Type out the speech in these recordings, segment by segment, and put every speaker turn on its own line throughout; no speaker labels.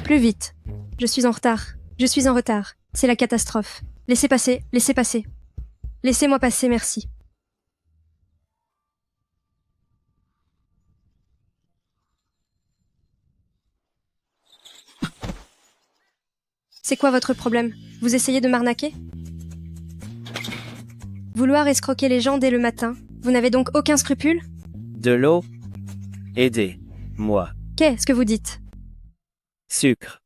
Plus vite. Je suis en retard. Je suis en retard. C'est la catastrophe. Laissez passer, laissez passer. Laissez-moi passer, merci. C'est quoi votre problème? Vous essayez de m'arnaquer? Vouloir escroquer les gens dès le matin? Vous n'avez donc aucun scrupule?
De l'eau? Aidez-moi.
Qu'est-ce que vous dites?
Sucre.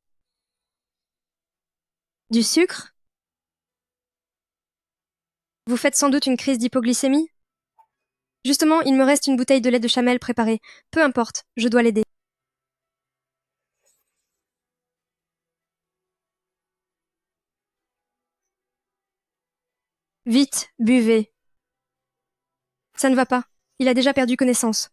Du sucre? Vous faites sans doute une crise d'hypoglycémie? Justement, il me reste une bouteille de lait de chamel préparée. Peu importe, je dois l'aider. Vite, buvez. Ça ne va pas. Il a déjà perdu connaissance.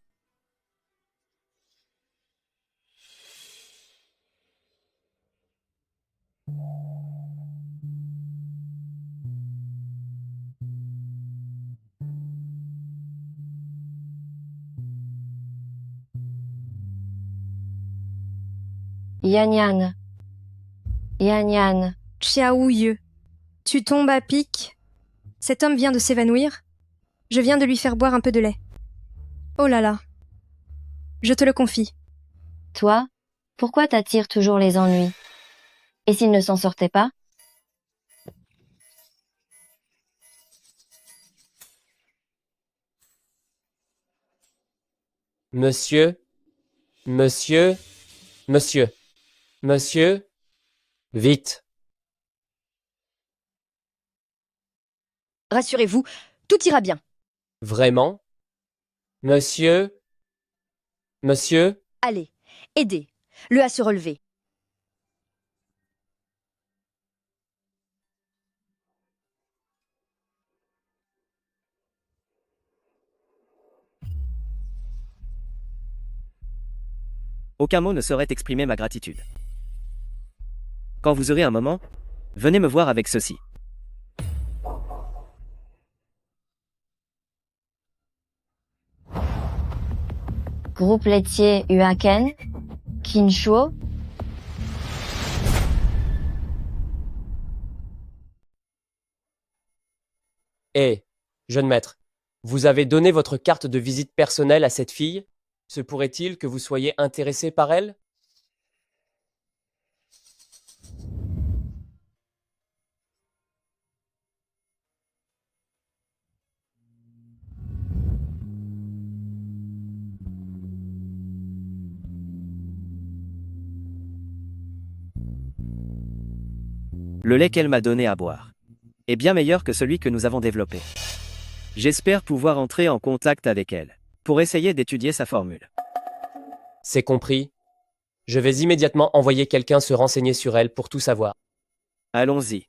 Yan Yan. Yan Yan.
Xiaoyu. Tu tombes à pic? Cet homme vient de s'évanouir? Je viens de lui faire boire un peu de lait. Oh là là. Je te le confie.
Toi, pourquoi t'attires toujours les ennuis? Et s'il ne s'en sortait pas?
Monsieur, monsieur, monsieur, monsieur, vite.
Rassurez-vous, tout ira bien.
Vraiment? Monsieur, monsieur,
Allez, aidez. Le à se relever.
Aucun mot ne saurait exprimer ma gratitude. Quand vous aurez un moment, venez me voir avec ceci.
Groupe laitier Huaken? Kinshuo?
Eh, jeune maître, vous avez donné votre carte de visite personnelle à cette fille? Se pourrait-il que vous soyez intéressé par elle?
Le lait qu'elle m'a donné à boire est bien meilleur que celui que nous avons développé. J'espère pouvoir entrer en contact avec elle pour essayer d'étudier sa formule.
C'est compris. Je vais immédiatement envoyer quelqu'un se renseigner sur elle pour tout savoir.
Allons-y.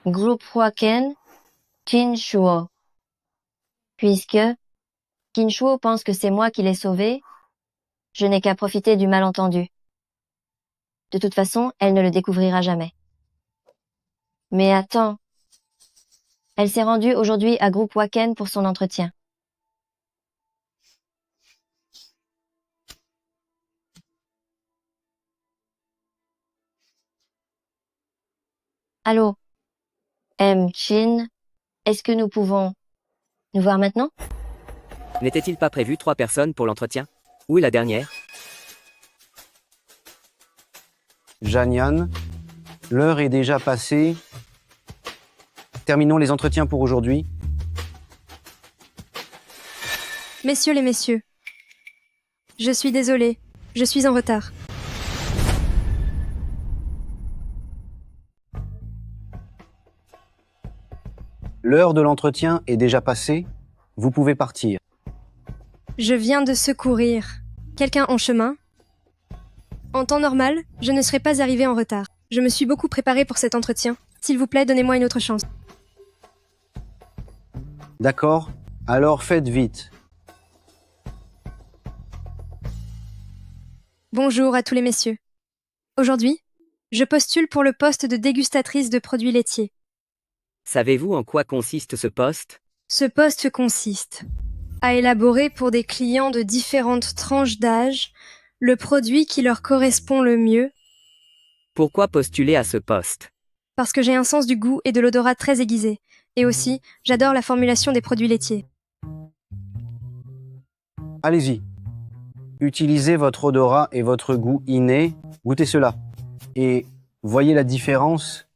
Groupe Huaken? Kinshuo. Puisque Kinshuo pense que c'est moi qui l'ai sauvée, je n'ai qu'à profiter du malentendu. De toute façon, elle ne le découvrira jamais. Mais attends. Elle s'est rendue aujourd'hui à Groupe Huaken pour son entretien. Allô? Chin, est-ce que nous pouvons nous voir maintenant?
N'était-il pas prévu 3 personnes pour l'entretien? Où est la dernière?
Janyan, l'heure est déjà passée. Terminons les entretiens pour aujourd'hui.
Messieurs les messieurs. Je suis désolée. Je suis en retard.
L'heure de l'entretien est déjà passée. Vous pouvez partir.
Je viens de secourir. Quelqu'un en chemin? En temps normal, je ne serais pas arrivée en retard. Je me suis beaucoup préparée pour cet entretien. S'il vous plaît, donnez-moi une autre chance.
D'accord? Alors faites vite.
Bonjour à tous les messieurs. Aujourd'hui, je postule pour le poste de dégustatrice de produits laitiers.
Savez-vous en quoi consiste ce poste?
Ce poste consiste à élaborer pour des clients de différentes tranches d'âge le produit qui leur correspond le mieux,
Pourquoi postuler à ce poste?
parce que j'ai un sens du goût et de l'odorat très aiguisé. Et aussi, j'adore la formulation des produits laitiers.
Allez-y. Utilisez votre odorat et votre goût inné, goûtez cela. Et voyez la différence.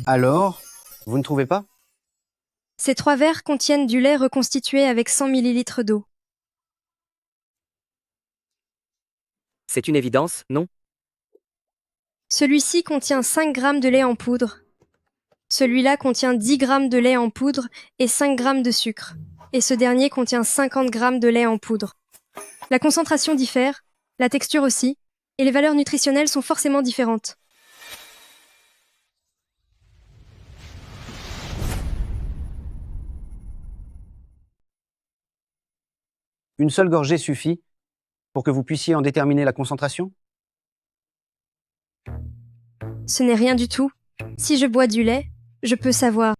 Alors, vous ne trouvez pas?
Ces 3 verres contiennent du lait reconstitué avec 100 ml d'eau.
C'est une évidence, non?
Celui-ci contient 5 grammes de lait en poudre. Celui-là contient 10 grammes de lait en poudre et 5 grammes de sucre. Et ce dernier contient 50 grammes de lait en poudre. La concentration diffère, la texture aussi, et les valeurs nutritionnelles sont forcément différentes.
Une seule gorgée suffit pour que vous puissiez en déterminer la concentration?
Ce n'est rien du tout. Si je bois du lait, je peux savoir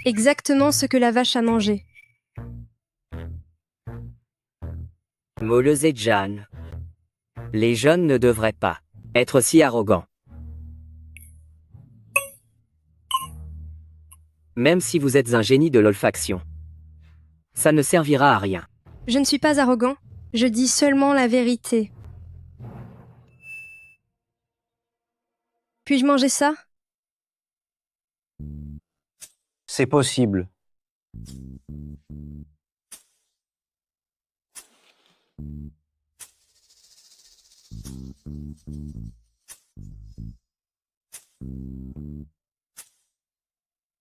exactement ce que la vache a mangé.
Moleuse et Jeanne. Les jeunes ne devraient pas être si arrogants. Même si vous êtes un génie de l'olfaction. Ça ne servira à rien.
Je ne suis pas arrogant, je dis seulement la vérité. Puis-je manger ça?
C'est possible.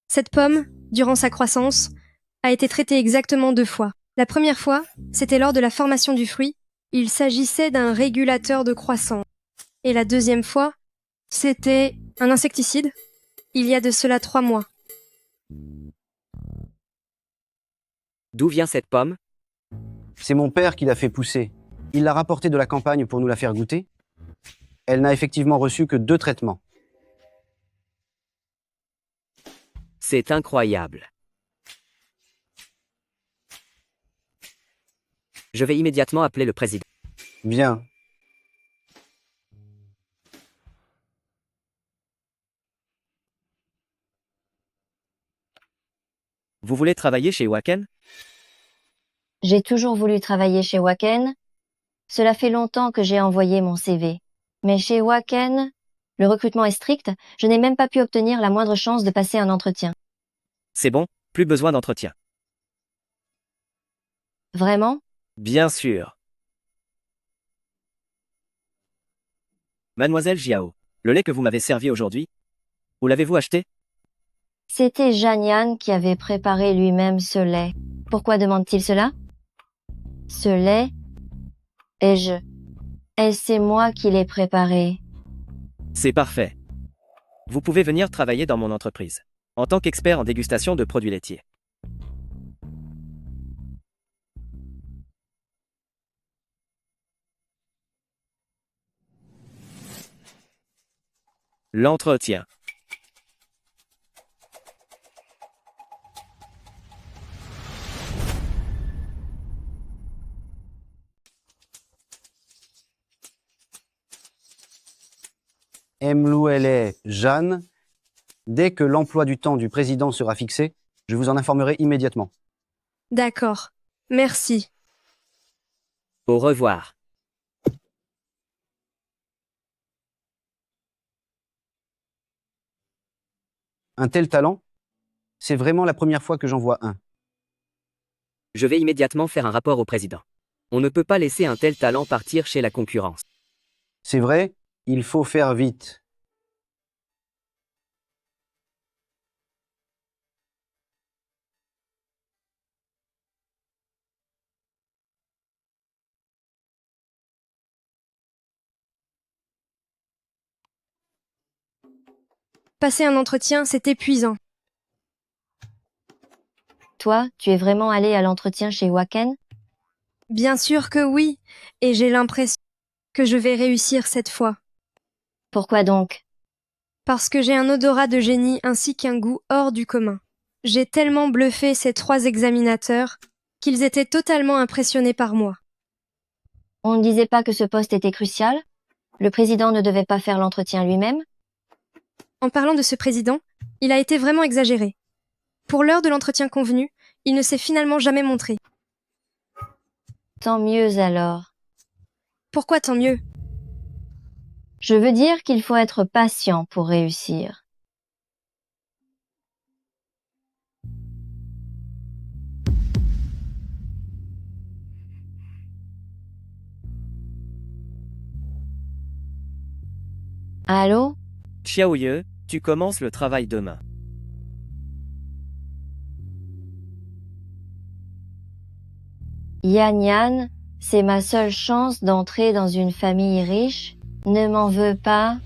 Cette pomme, durant sa croissance, a été traitée exactement 2 fois. La première fois, c'était lors de la formation du fruit. Il s'agissait d'un régulateur de croissance. Et la deuxième fois, c'était un insecticide. Il y a de cela 3 mois.
D'où vient cette pomme?
C'est mon père qui l'a fait pousser. Il l'a rapportée de la campagne pour nous la faire goûter. Elle n'a effectivement reçu que 2 traitements.
C'est incroyable. Je vais immédiatement appeler le président.
Bien.
Vous voulez travailler chez Waken?
J'ai toujours voulu travailler chez Waken. Cela fait longtemps que j'ai envoyé mon CV. Mais chez Waken, le recrutement est strict, je n'ai même pas pu obtenir la moindre chance de passer un entretien.
C'est bon, plus besoin d'entretien.
Vraiment?
Bien sûr. Mademoiselle Jiao, le lait que vous m'avez servi aujourd'hui, où l'avez-vous acheté?
C'était Janian qui avait préparé lui-même ce lait. Pourquoi demande-t-il cela? Ce lait et c'est moi qui l'ai préparé.
C'est parfait. Vous pouvez venir travailler dans mon entreprise, en tant qu'expert en dégustation de produits laitiers. L'entretien.
Mlouele Jeanne, dès que l'emploi du temps du président sera fixé, je vous en informerai immédiatement.
D'accord. Merci.
Au revoir.
Un tel talent, c'est vraiment la première fois que j'en vois un.
Je vais immédiatement faire un rapport au président. On ne peut pas laisser un tel talent partir chez la concurrence.
C'est vrai, il faut faire vite.
Passer un entretien, c'est épuisant.
Toi, tu es vraiment allé à l'entretien chez Waken?
Bien sûr que oui, et j'ai l'impression que je vais réussir cette fois.
Pourquoi donc?
Parce que j'ai un odorat de génie ainsi qu'un goût hors du commun. J'ai tellement bluffé ces 3 examinateurs qu'ils étaient totalement impressionnés par moi.
On ne disait pas que ce poste était crucial? Le président ne devait pas faire l'entretien lui-même?
En parlant de ce président, il a été vraiment exagéré. Pour l'heure de l'entretien convenu, il ne s'est finalement jamais montré.
Tant mieux alors.
Pourquoi tant mieux?
Je veux dire qu'il faut être patient pour réussir. Allô?
Xiaoyu, tu commences le travail demain.
Yan Yan, c'est ma seule chance d'entrer dans une famille riche. Ne m'en veux pas.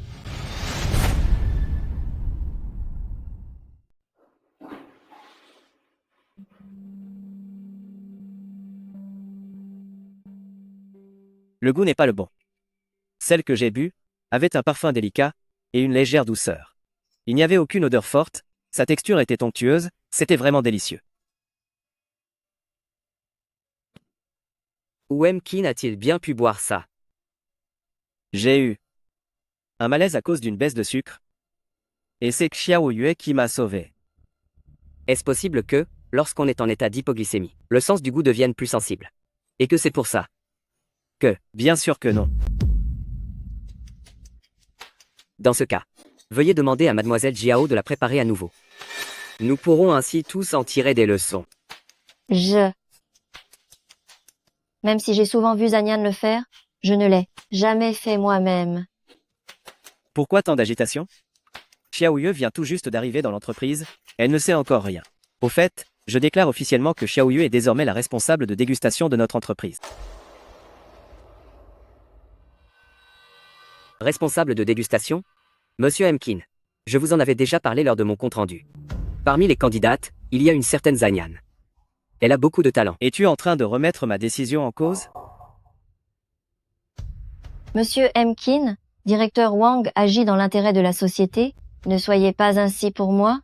Le goût n'est pas le bon. Celle que j'ai bue avait un parfum délicat et une légère douceur. Il n'y avait aucune odeur forte, sa texture était onctueuse, c'était vraiment délicieux.
Où Emkin a-t-il bien pu boire ça?
J'ai eu un malaise à cause d'une baisse de sucre. Et c'est Xiao Yue qui m'a sauvé.
Est-ce possible que, lorsqu'on est en état d'hypoglycémie, le sens du goût devienne plus sensible? Et que c'est pour ça?
Bien sûr que non.
Dans ce cas, veuillez demander à mademoiselle Jiao de la préparer à nouveau. Nous pourrons ainsi tous en tirer des leçons.
Même si j'ai souvent vu Zanyan le faire, je ne l'ai jamais fait moi-même.
Pourquoi tant d'agitation? Xiao Yue vient tout juste d'arriver dans l'entreprise, elle ne sait encore rien. Au fait, je déclare officiellement que Xiao Yue est désormais la responsable de dégustation de notre entreprise.
Responsable de dégustation? Monsieur Emkin, je vous en avais déjà parlé lors de mon compte-rendu. Parmi les candidates, il y a une certaine Zanyan. Elle a beaucoup de talent.
Es-tu en train de remettre ma décision en cause?
Monsieur Emkin, directeur Wang agit dans l'intérêt de la société. Ne soyez pas ainsi pour moi.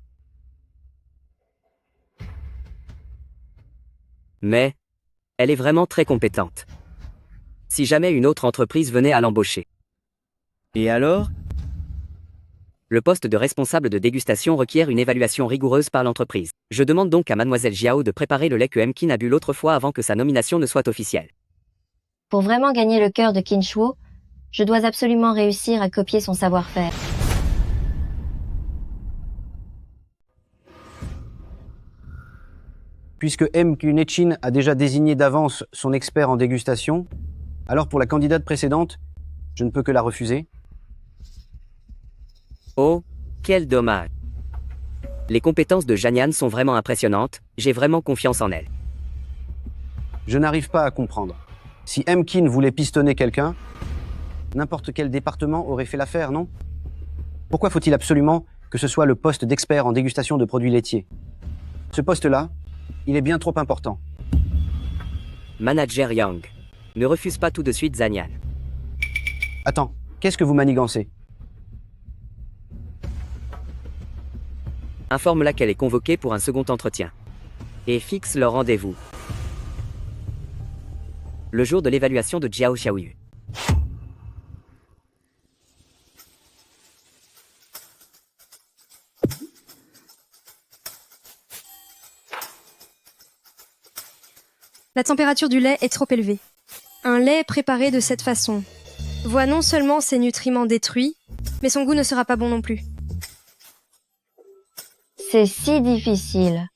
Mais, elle est vraiment très compétente. Si jamais une autre entreprise venait à l'embaucher,
Et alors?
le poste de responsable de dégustation requiert une évaluation rigoureuse par l'entreprise. Je demande donc à mademoiselle Jiao de préparer le lait que Emkin a bu l'autre fois avant que sa nomination ne soit officielle.
Pour vraiment gagner le cœur de Qin Shuo, je dois absolument réussir à copier son savoir-faire.
Puisque M. Kunechin a déjà désigné d'avance son expert en dégustation, alors pour la candidate précédente, je ne peux que la refuser.
Oh, quel dommage. Les compétences de Janyan sont vraiment impressionnantes, j'ai vraiment confiance en elle.
Je n'arrive pas à comprendre. Si M. Kin voulait pistonner quelqu'un, n'importe quel département aurait fait l'affaire, non? Pourquoi faut-il absolument que ce soit le poste d'expert en dégustation de produits laitiers? Ce poste-là, il est bien trop important.
Manager Yang. Ne refuse pas tout de suite Zanyan.
Attends, qu'est-ce que vous manigancez?
Informe-la qu'elle est convoquée pour un second entretien. Et fixe leur rendez-vous. Le jour de l'évaluation de Jiao Xiaoyu.
La température du lait est trop élevée. Un lait préparé de cette façon voit non seulement ses nutriments détruits, mais son goût ne sera pas bon non plus.
C'est si difficile.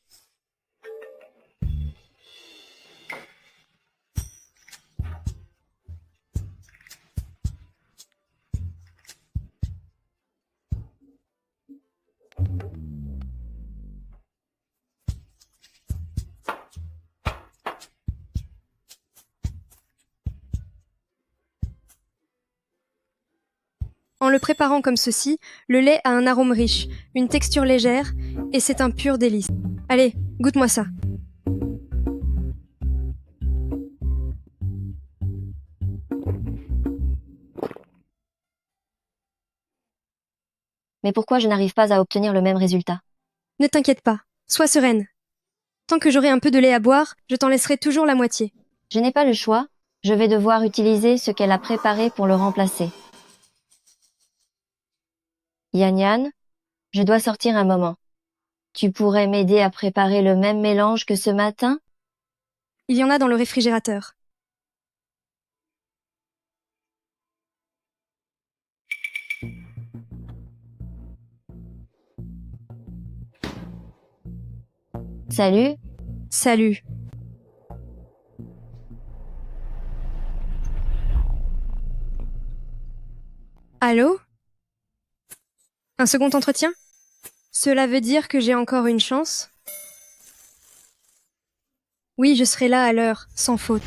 En En le préparant comme ceci, le lait a un arôme riche, une texture légère, et c'est un pur délice. Allez, goûte-moi ça.
Mais pourquoi je n'arrive pas à obtenir le même résultat?
Ne t'inquiète pas, sois sereine. Tant que j'aurai un peu de lait à boire, je t'en laisserai toujours la moitié.
Je n'ai pas le choix, je vais devoir utiliser ce qu'elle a préparé pour le remplacer. Yan Yan, je dois sortir un moment. Tu pourrais m'aider à préparer le même mélange que ce matin?
Il y en a dans le réfrigérateur.
Salut,
Salut. Allô? Un second entretien? Cela veut dire que j'ai encore une chance? Oui, je serai là à l'heure, sans faute.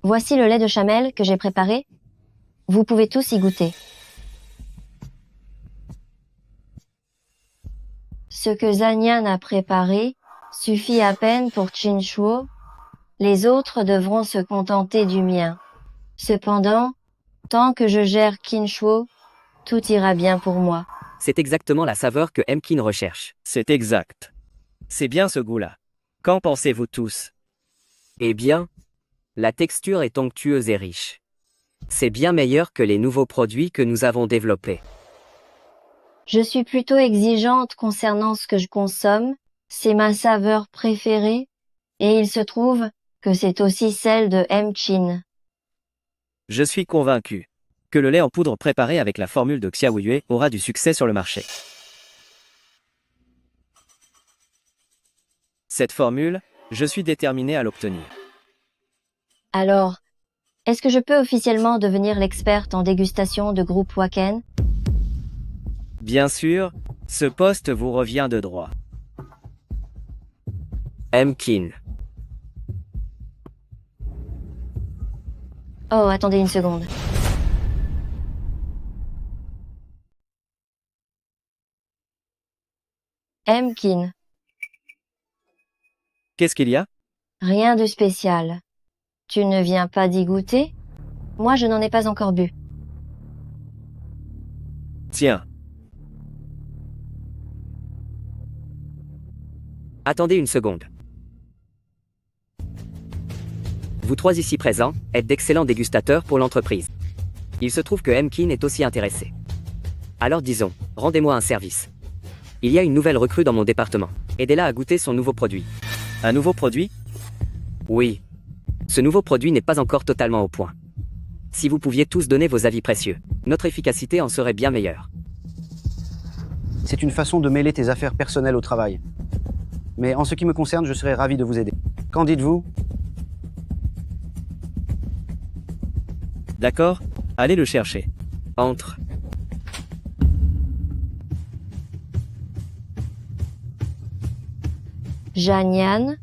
voici le lait de chamel que j'ai préparé. Vous pouvez tous y goûter. Ce que Zanyan a préparé suffit à peine pour Chinchuo. Les autres devront se contenter du mien. Cependant, tant que je gère Chinchuo, tout ira bien pour moi.
C'est exactement la saveur que Emkin recherche.
C'est exact. C'est bien ce goût-là. Qu'en pensez-vous tous?
Eh bien, la texture est onctueuse et riche. C'est bien meilleur que les nouveaux produits que nous avons développés.
Je suis plutôt exigeante concernant ce que je consomme. C'est ma saveur préférée. Et il se trouve que c'est aussi celle de Emkin.
Je suis convaincu que le lait en poudre préparé avec la formule de Xiaoyue aura du succès sur le marché. Cette formule, je suis déterminé à l'obtenir.
Alors, est-ce que je peux officiellement devenir l'experte en dégustation de groupe Waken?
Bien sûr, ce poste vous revient de droit.
Emkin.
Oh, attendez une seconde. Emkin,
Qu'est-ce qu'il y a?
rien de spécial. Tu ne viens pas d'y goûter? Moi, je n'en ai pas encore bu.
Tiens,
Attendez une seconde. Vous trois ici présents êtes d'excellents dégustateurs pour l'entreprise. Il se trouve que Emkin est aussi intéressé. Alors disons, rendez-moi un service. Il y a une nouvelle recrue dans mon département. Aidez-la à goûter son nouveau produit.
un nouveau produit?
Oui. Ce nouveau produit n'est pas encore totalement au point. Si vous pouviez tous donner vos avis précieux, notre efficacité en serait bien meilleure.
C'est une façon de mêler tes affaires personnelles au travail. Mais en ce qui me concerne, je serais ravi de vous aider. Qu'en dites-vous?
D'accord, allez le chercher.
Entre.
Janyan,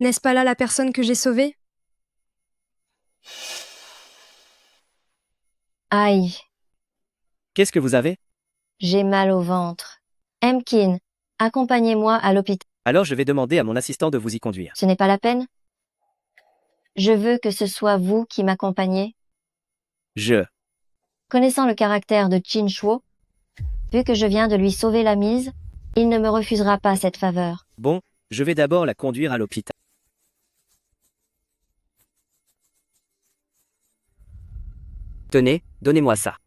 N'est-ce pas là la personne que j'ai sauvée?
aïe,
Qu'est-ce que vous avez?
j'ai mal au ventre. Emkin, accompagnez-moi à l'hôpital.
Alors je vais demander à mon assistant de vous y conduire.
Ce n'est pas la peine? Je veux que ce soit vous qui m'accompagnez. Connaissant le caractère de Chinchuo, vu que je viens de lui sauver la mise, il ne me refusera pas cette faveur.
Bon, je vais d'abord la conduire à l'hôpital.
Tenez, donnez-moi ça.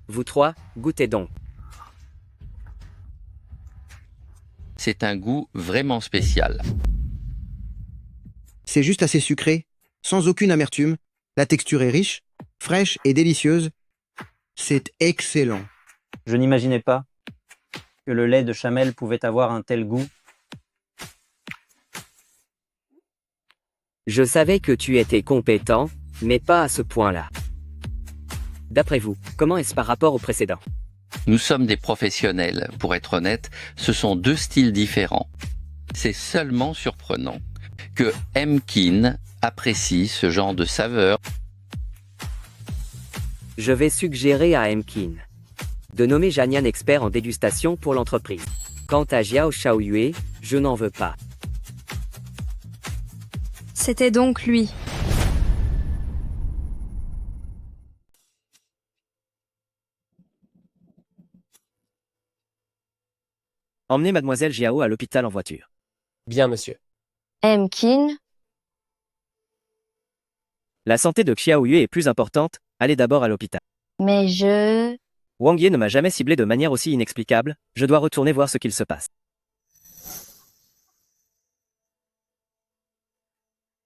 Vous trois, goûtez donc.
C'est un goût vraiment spécial.
C'est juste assez sucré, sans aucune amertume. La texture est riche, fraîche et délicieuse. C'est excellent.
Je n'imaginais pas que le lait de chamel pouvait avoir un tel goût.
Je savais que tu étais compétent, mais pas à ce point-là. D'après vous, comment est-ce par rapport au précédent?
Nous sommes des professionnels. Pour être honnête, ce sont deux styles différents. C'est seulement surprenant que Emkin apprécie ce genre de saveur.
Je vais suggérer à Emkin de nommer Janian expert en dégustation pour l'entreprise. Quant à Jiao Shaoyue, je n'en veux pas.
C'était donc lui.
Emmenez mademoiselle Jiao à l'hôpital en voiture.
Bien, monsieur.
Emkin,
La santé de Xiaoyue est plus importante, allez d'abord à l'hôpital.
mais je...
Wang Ye ne m'a jamais ciblé de manière aussi inexplicable, je dois retourner voir ce qu'il se passe.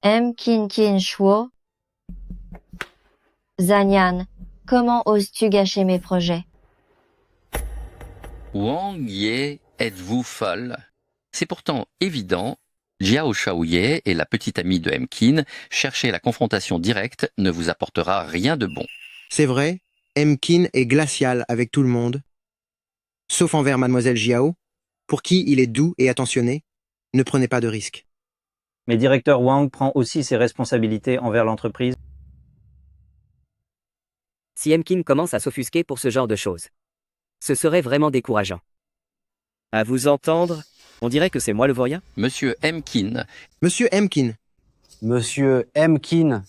Emkin Kin Shuo. Zanyan, comment oses-tu gâcher mes projets?
Wang Ye, êtes-vous folle? C'est pourtant évident. Jiao Shaoye et la petite amie de Emkin, chercher la confrontation directe ne vous apportera rien de bon.
C'est vrai, Emkin est glacial avec tout le monde, sauf envers mademoiselle Jiao, pour qui il est doux et attentionné. Ne prenez pas de risques.
Mais directeur Wang prend aussi ses responsabilités envers l'entreprise.
Si Emkin commence à s'offusquer pour ce genre de choses, ce serait vraiment décourageant.
À vous entendre, on dirait que c'est moi le vaurien?
Monsieur Emkin,
Monsieur Emkin,
Monsieur Emkin,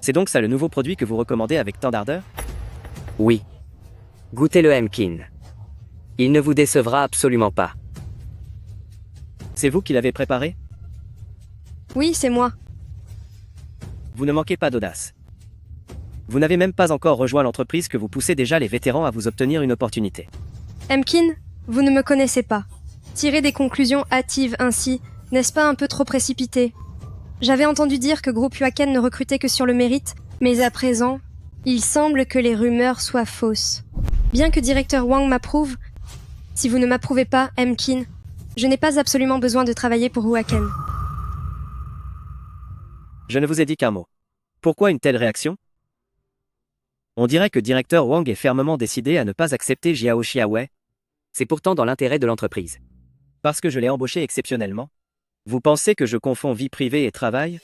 C'est donc ça le nouveau produit que vous recommandez avec tant d'ardeur?
Oui. Goûtez le Emkin. Il ne vous décevra absolument pas.
C'est vous qui l'avez préparé?
Oui, c'est moi.
Vous ne manquez pas d'audace. Vous n'avez même pas encore rejoint l'entreprise que vous poussez déjà les vétérans à vous obtenir une opportunité.
Emkin, vous ne me connaissez pas. Tirer des conclusions hâtives ainsi, n'est-ce pas un peu trop précipité? J'avais entendu dire que Groupe Huaken ne recrutait que sur le mérite, mais à présent, il semble que les rumeurs soient fausses. Bien que directeur Wang m'approuve, si vous ne m'approuvez pas, Emkin, je n'ai pas absolument besoin de travailler pour Huaken.
Je ne vous ai dit qu'un mot. Pourquoi une telle réaction? On dirait que directeur Wang est fermement décidé à ne pas accepter Jiao Xiaowei.
C'est pourtant dans l'intérêt de l'entreprise.
Parce que je l'ai embauché exceptionnellement? Vous pensez que je confonds vie privée et travail?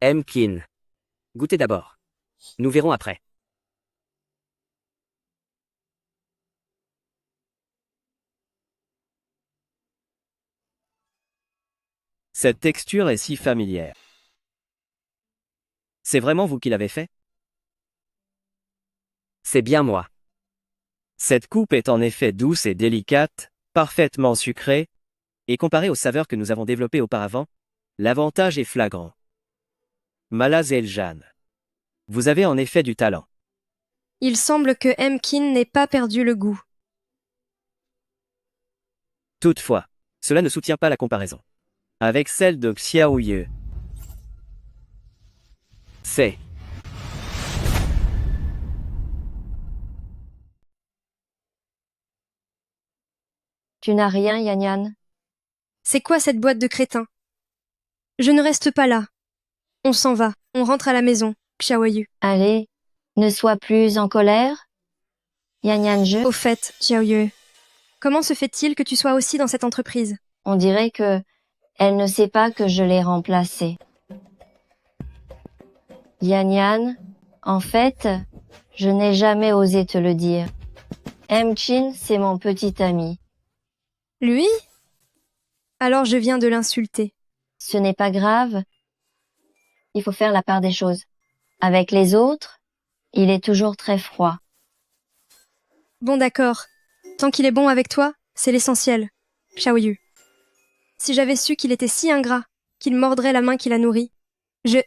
Emkin. Goûtez d'abord. Nous verrons après.
Cette texture est si familière. C'est vraiment vous qui l'avez fait?
C'est bien moi.
Cette coupe est en effet douce et délicate, parfaitement sucrée, et comparée aux saveurs que nous avons développées auparavant, l'avantage est flagrant. Malaz Eljan. Vous avez en effet du talent.
Il semble que Emkin n'ait pas perdu le goût.
Toutefois, cela ne soutient pas la comparaison avec celle de Xiaoye.
C'est.
Tu n'as rien, Yanyan?
C'est quoi cette boîte de crétins? Je ne reste pas là. On s'en va, on rentre à la maison, Xiaoyu.
Allez, ne sois plus en colère. Yanyan,
Au fait, Xiaoyu, comment se fait-il que tu sois aussi dans cette entreprise?
on dirait que elle ne sait pas que je l'ai remplacée. Yanyan, en fait, je n'ai jamais osé te le dire. Emkin, c'est mon petit ami.
Lui? Alors je viens de l'insulter.
Ce n'est pas grave. Il faut faire la part des choses. Avec les autres, il est toujours très froid.
Bon d'accord. Tant qu'il est bon avec toi, c'est l'essentiel. Xiaoyu. Si j'avais su qu'il était si ingrat, qu'il mordrait la main qui l'a nourri, je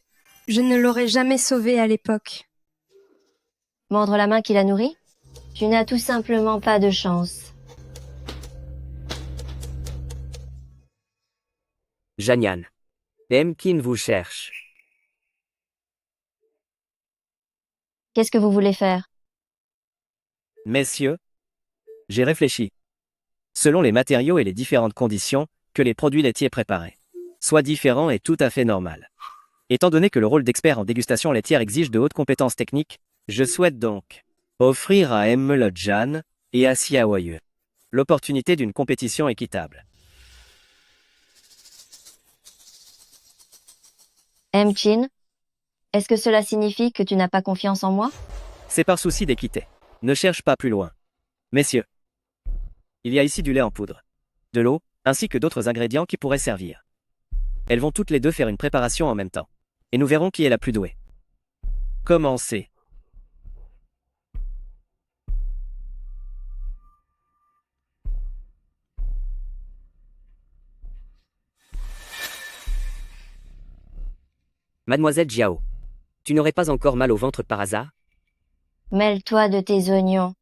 ne l'aurais jamais sauvé à l'époque.
Mordre la main qui l'a nourri? Tu n'as tout simplement pas de chance.
Janian. Emkin vous cherche.
Qu'est-ce que vous voulez faire?
Messieurs, j'ai réfléchi. selon les matériaux et les différentes conditions que les produits laitiers préparés soient différents est tout à fait normal. Étant donné que le rôle d'expert en dégustation laitière exige de hautes compétences techniques, je souhaite donc offrir à Jan et à Xiaoyu l'opportunité d'une compétition équitable.
Chin, est-ce que cela signifie que tu n'as pas confiance en moi?
C'est par souci d'équité. Ne cherche pas plus loin. Messieurs, il y a ici du lait en poudre, de l'eau, ainsi que d'autres ingrédients qui pourraient servir. Elles vont toutes les deux faire une préparation en même temps. Et nous verrons qui est la plus douée. Commencez.
Mademoiselle Jiao. Tu n'aurais pas encore mal au ventre par hasard?
Mêle-toi de tes oignons.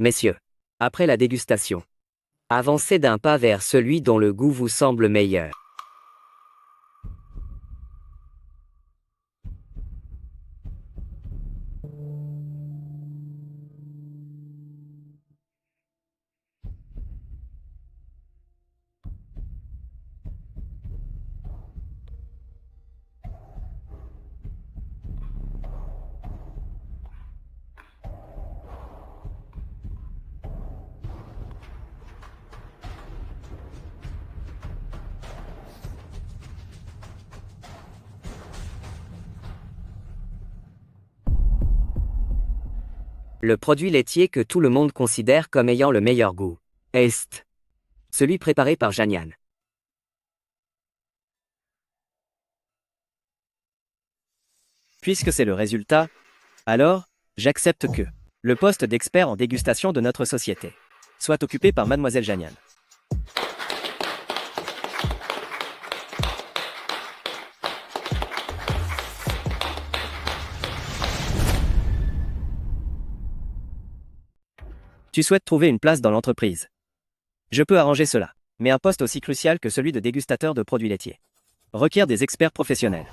Messieurs, après la dégustation, avancez d'un pas vers celui dont le goût vous semble meilleur. Le produit laitier que tout le monde considère comme ayant le meilleur goût est celui préparé par Janian.
Puisque c'est le résultat, alors, j'accepte que le poste d'expert en dégustation de notre société soit occupé par Mademoiselle Janian. Tu souhaites trouver une place dans l'entreprise. Je peux arranger cela, mais un poste aussi crucial que celui de dégustateur de produits laitiers requiert des experts professionnels.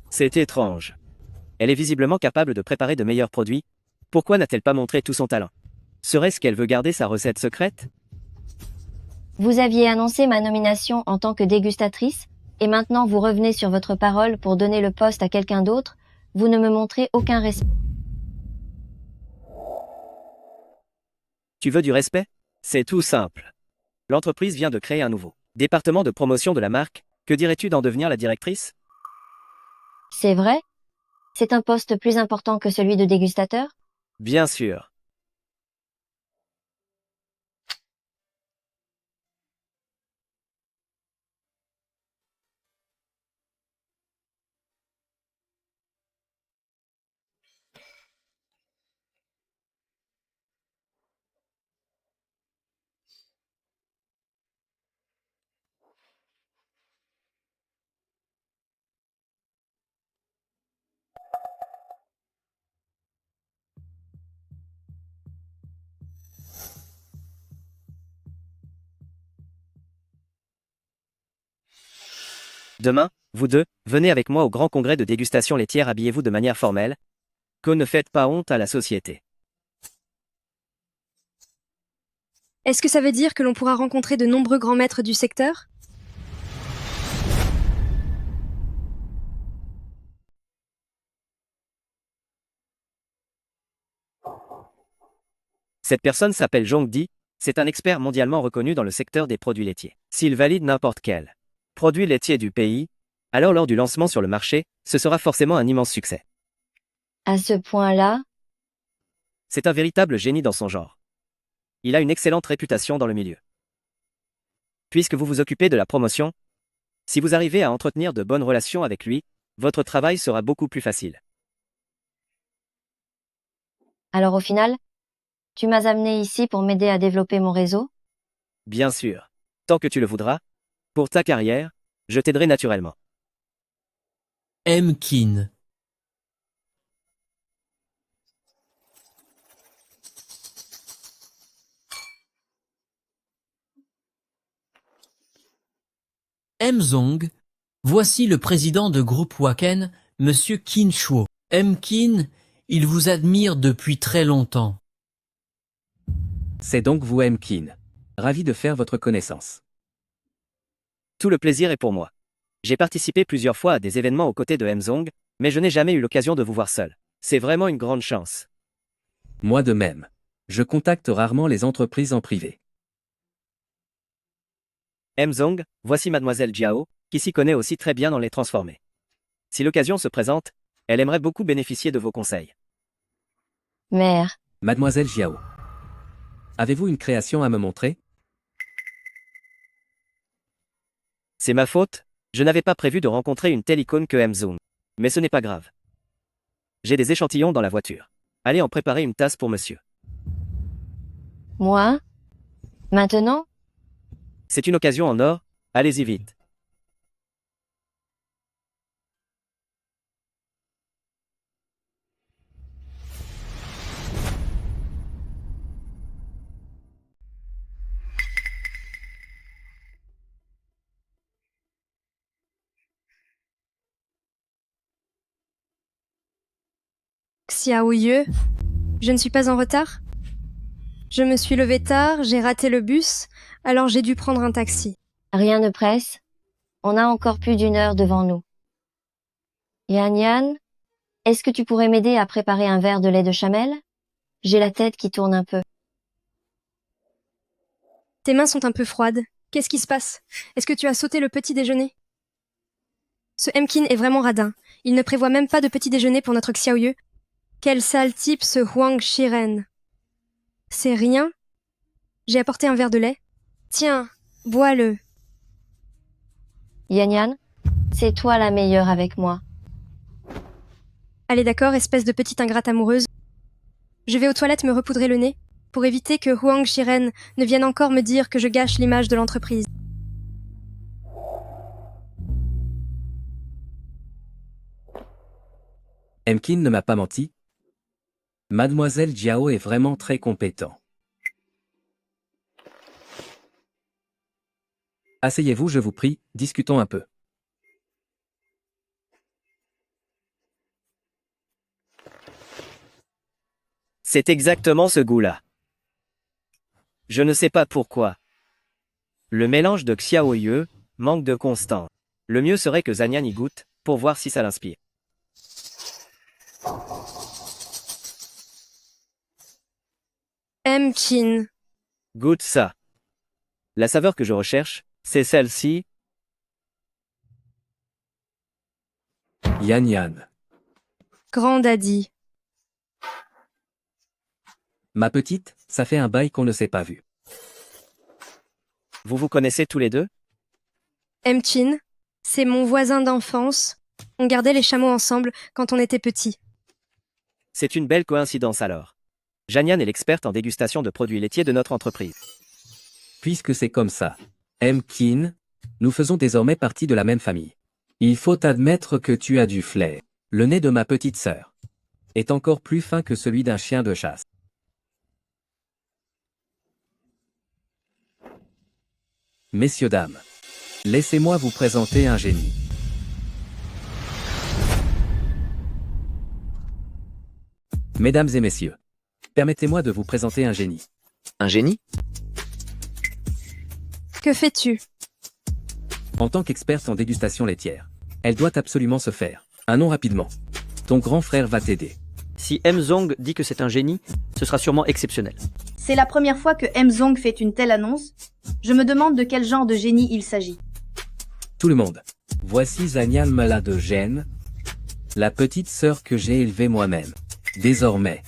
C'est étrange. Elle est visiblement capable de préparer de meilleurs produits. Pourquoi n'a-t-elle pas montré tout son talent? Serait-ce qu'elle veut garder sa recette secrète?
Vous aviez annoncé ma nomination en tant que dégustatrice, et maintenant vous revenez sur votre parole pour donner le poste à quelqu'un d'autre. Vous ne me montrez aucun respect.
Tu veux du respect? C'est tout simple. L'entreprise vient de créer un nouveau département de promotion de la marque. Que dirais-tu d'en devenir la directrice?
C'est vrai? C'est un poste plus important que celui de dégustateur?
Bien sûr. Demain, vous deux, venez avec moi au grand congrès de dégustation laitière, habillez-vous de manière formelle. Que ne faites pas honte à la société.
Est-ce que ça veut dire que l'on pourra rencontrer de nombreux grands maîtres du secteur?
Cette personne s'appelle Zhong Di, c'est un expert mondialement reconnu dans le secteur des produits laitiers. S'il valide n'importe quel produit laitier du pays, alors lors du lancement sur le marché, ce sera forcément un immense succès.
À ce point-là,
C'est un véritable génie dans son genre. Il a une excellente réputation dans le milieu. Puisque vous vous occupez de la promotion, si vous arrivez à entretenir de bonnes relations avec lui, votre travail sera beaucoup plus facile.
alors au final, tu m'as amené ici pour m'aider à développer mon réseau?
Bien sûr. Tant que tu le voudras, pour ta carrière, je t'aiderai naturellement.
Kin. Zong, voici le président de groupe Waken, Monsieur Qin Shuo. Qin, il vous admire depuis très longtemps.
C'est donc vous Qin. Ravi de faire votre connaissance. Tout le plaisir est pour moi. J'ai participé plusieurs fois à des événements aux côtés de Zong, mais je n'ai jamais eu l'occasion de vous voir seul. C'est vraiment une grande chance. Moi de même. Je contacte rarement les entreprises en privé. Zong, voici mademoiselle Jiao, qui s'y connaît aussi très bien dans les transformés. Si l'occasion se présente, elle aimerait beaucoup bénéficier de vos conseils.
Mère.
Mademoiselle Jiao. Avez-vous une création à me montrer? C'est ma faute, je n'avais pas prévu de rencontrer une telle icône que Zong. Mais ce n'est pas grave. J'ai des échantillons dans la voiture. Allez en préparer une tasse pour monsieur.
Moi? Maintenant?
C'est une occasion en or, allez-y vite.
Xiao Ye, je ne suis pas en retard? Je me suis levée tard, j'ai raté le bus, alors j'ai dû prendre un taxi.
Rien ne presse. On a encore plus d'une heure devant nous. Yan, est-ce que tu pourrais m'aider à préparer un verre de lait de chamel? J'ai la tête qui tourne un peu.
Tes mains sont un peu froides. Qu'est-ce qui se passe? Est-ce que tu as sauté le petit déjeuner? Ce Qin est vraiment radin. Il ne prévoit même pas de petit déjeuner pour notre Xiao Ye. Quel sale type ce Huang Shiren. C'est rien? J'ai apporté un verre de lait. Tiens, bois-le.
Yan, c'est toi la meilleure avec moi.
Allez d'accord, espèce de petite ingrate amoureuse. Je vais aux toilettes me repoudrer le nez, pour éviter que Huang Shiren ne vienne encore me dire que je gâche l'image de l'entreprise.
Qin ne m'a pas menti. Mademoiselle Jiao est vraiment très compétent. Asseyez-vous, je vous prie, discutons un peu. C'est exactement ce goût-là. Je ne sais pas pourquoi. Le mélange de Xiao Ye manque de constance. Le mieux serait que Zanyan y goûte, pour voir si ça l'inspire.
Qin.
Goûte ça. La saveur que je recherche, c'est celle-ci. Yan.
Grand daddy.
Ma petite, ça fait un bail qu'on ne s'est pas vu. Vous vous connaissez tous les deux?
Qin, c'est mon voisin d'enfance. On gardait les chameaux ensemble quand on était petits.
C'est une belle coïncidence alors. Janyan est l'experte en dégustation de produits laitiers de notre entreprise. Puisque c'est comme ça, Qin, nous faisons désormais partie de la même famille. Il faut admettre que tu as du flair. Le nez de ma petite sœur est encore plus fin que celui d'un chien de chasse. Messieurs, dames, laissez-moi vous présenter un génie. Mesdames et messieurs, permettez-moi de vous présenter un génie.
Un génie?
Que fais-tu?
En tant qu'experte en dégustation laitière, elle doit absolument se faire un nom rapidement. Ton grand frère va t'aider.
Si Zong dit que c'est un génie, ce sera sûrement exceptionnel.
C'est la première fois que Zong fait une telle annonce. Je me demande de quel genre de génie il s'agit.
Tout le monde, voici Zanyan Mala de Gênes, la petite sœur que j'ai élevée moi-même. Désormais,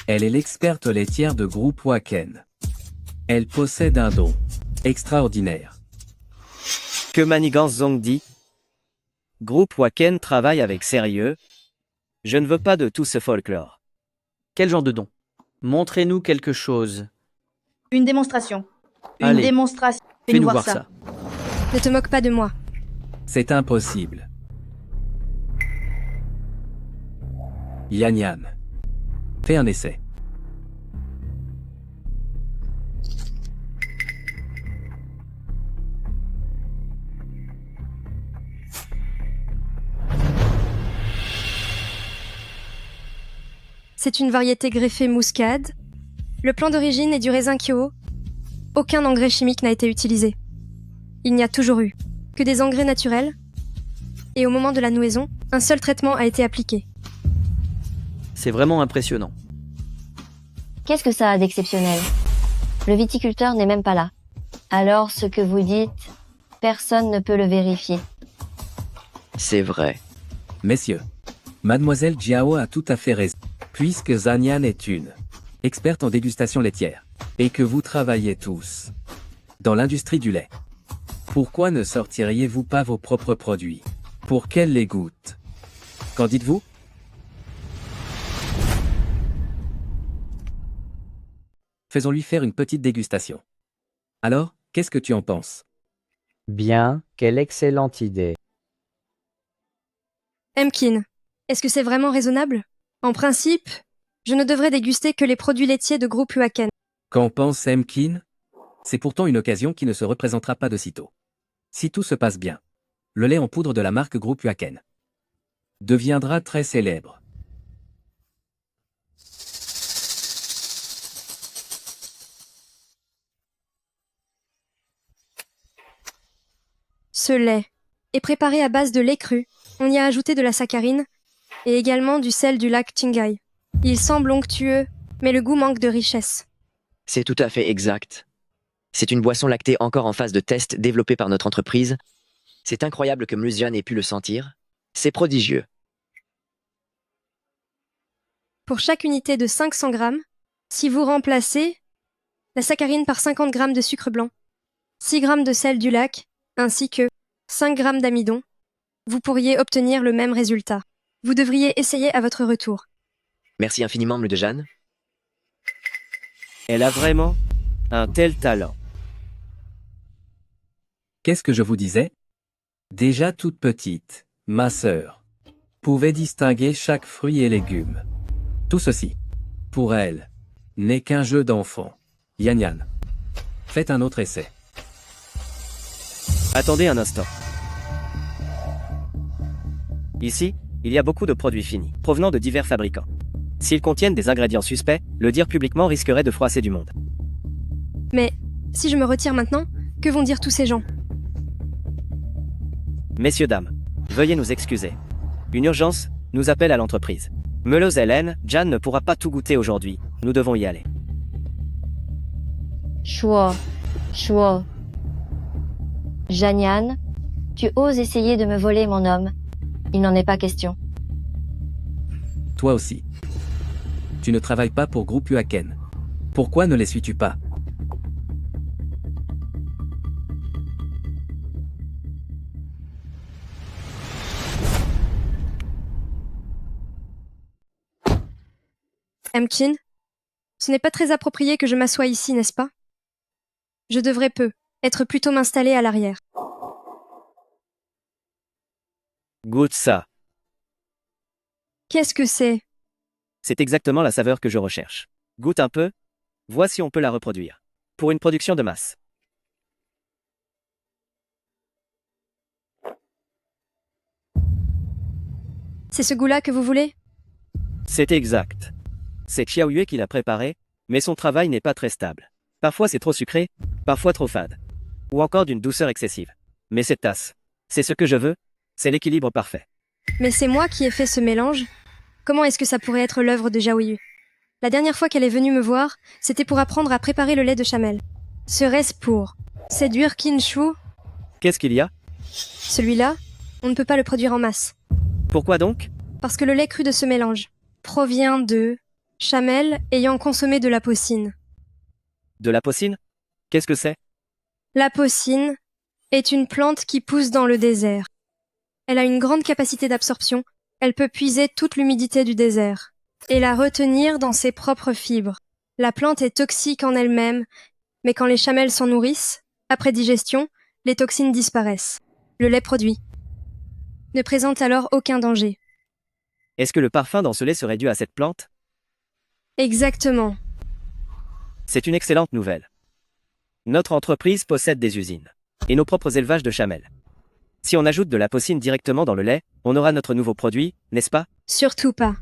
elle est l'experte laitière de groupe Waken. Elle possède un don extraordinaire. Que manigance Zong dit? Groupe Waken travaille avec sérieux. Je ne veux pas de tout ce folklore.
Quel genre de don? Montrez-nous quelque chose.
Une démonstration. Une
Allez,
démonstration.
fais-nous voir ça.
Ne te moque pas de moi.
C'est impossible.
Yan Yan. Fais un essai.
C'est une variété greffée muscade. Le plant d'origine est du raisin Kyo. Aucun engrais chimique n'a été utilisé. Il n'y a toujours eu que des engrais naturels. Et au moment de la nouaison, un seul traitement a été appliqué.
C'est vraiment impressionnant.
Qu'est-ce que ça a d'exceptionnel? Le viticulteur n'est même pas là. Alors ce que vous dites, personne ne peut le vérifier.
C'est vrai.
Messieurs, Mademoiselle Jiao a tout à fait raison. Puisque Zanyan est une experte en dégustation laitière, et que vous travaillez tous dans l'industrie du lait, pourquoi ne sortiriez-vous pas vos propres produits pour qu'elle les goûte? Qu'en dites-vous? Faisons-lui faire une petite dégustation. Alors, qu'est-ce que tu en penses?
Bien, quelle excellente idée.
Emkin, est-ce que c'est vraiment raisonnable? En principe, je ne devrais déguster que les produits laitiers de groupe Huaken.
Qu'en pense Emkin? C'est pourtant une occasion qui ne se représentera pas de sitôt. Si tout se passe bien, le lait en poudre de la marque Groupe Huaken deviendra très célèbre.
Ce lait est préparé à base de lait cru. On y a ajouté de la saccharine et également du sel du lac Qinghai. Il semble onctueux, mais le goût manque de richesse.
C'est tout à fait exact. C'est une boisson lactée encore en phase de test développée par notre entreprise. C'est incroyable que Mlusian ait pu le sentir. C'est prodigieux.
Pour chaque unité de 500 grammes, si vous remplacez la saccharine par 50 grammes de sucre blanc, 6 grammes de sel du lac, ainsi que 5 grammes d'amidon, vous pourriez obtenir le même résultat. Vous devriez essayer à votre retour.
Merci infiniment, Mludejan.
Elle a vraiment un tel talent.
Qu'est-ce que je vous disais? Déjà toute petite, ma sœur pouvait distinguer chaque fruit et légume. Tout ceci, pour elle, n'est qu'un jeu d'enfant. Yan Yan, faites un autre essai.
Attendez un instant. Ici, il y a beaucoup de produits finis, provenant de divers fabricants. S'ils contiennent des ingrédients suspects, le dire publiquement risquerait de froisser du monde.
Mais si je me retire maintenant, que vont dire tous ces gens?
Messieurs, dames, veuillez nous excuser. Une urgence nous appelle à l'entreprise. Meulez Hélène, Jan ne pourra pas tout goûter aujourd'hui. Nous devons y aller.
Shuo. Janyan, tu oses essayer de me voler mon homme. Il n'en est pas question.
Toi aussi. Tu ne travailles pas pour Groupe Huaken. Pourquoi ne les suis-tu pas?
Emkin, ce n'est pas très approprié que je m'assoie ici, n'est-ce pas? Je devrais être plutôt m'installer à l'arrière.
Goûte ça.
Qu'est-ce que c'est?
C'est exactement la saveur que je recherche. Goûte un peu. Vois si on peut la reproduire. Pour une production de masse.
C'est ce goût-là que vous voulez?
C'est exact. C'est Xiao Yue qui l'a préparé, mais son travail n'est pas très stable. Parfois c'est trop sucré, parfois trop fade. Ou encore d'une douceur excessive. Mais cette tasse, c'est ce que je veux, c'est l'équilibre parfait.
Mais c'est moi qui ai fait ce mélange. Comment est-ce que ça pourrait être l'œuvre de Zhao Yu? La dernière fois qu'elle est venue me voir, c'était pour apprendre à préparer le lait de chamel. Serait-ce pour séduire Qin Shu?
Qu'est-ce qu'il y a?
Celui-là, on ne peut pas le produire en masse.
Pourquoi donc?
Parce que le lait cru de ce mélange provient de chamel ayant consommé de la porcine.
De la porcine? Qu'est-ce que c'est?
La porcine est une plante qui pousse dans le désert. Elle a une grande capacité d'absorption. Elle peut puiser toute l'humidité du désert et la retenir dans ses propres fibres. La plante est toxique en elle-même, mais quand les chamels s'en nourrissent, après digestion, les toxines disparaissent. Le lait produit ne présente alors aucun danger.
Est-ce que le parfum dans ce lait serait dû à cette plante?
Exactement.
C'est une excellente nouvelle. Notre entreprise possède des usines et nos propres élevages de chamelles. Si on ajoute de la porcine directement dans le lait, on aura notre nouveau produit, n'est-ce pas?
Surtout pas.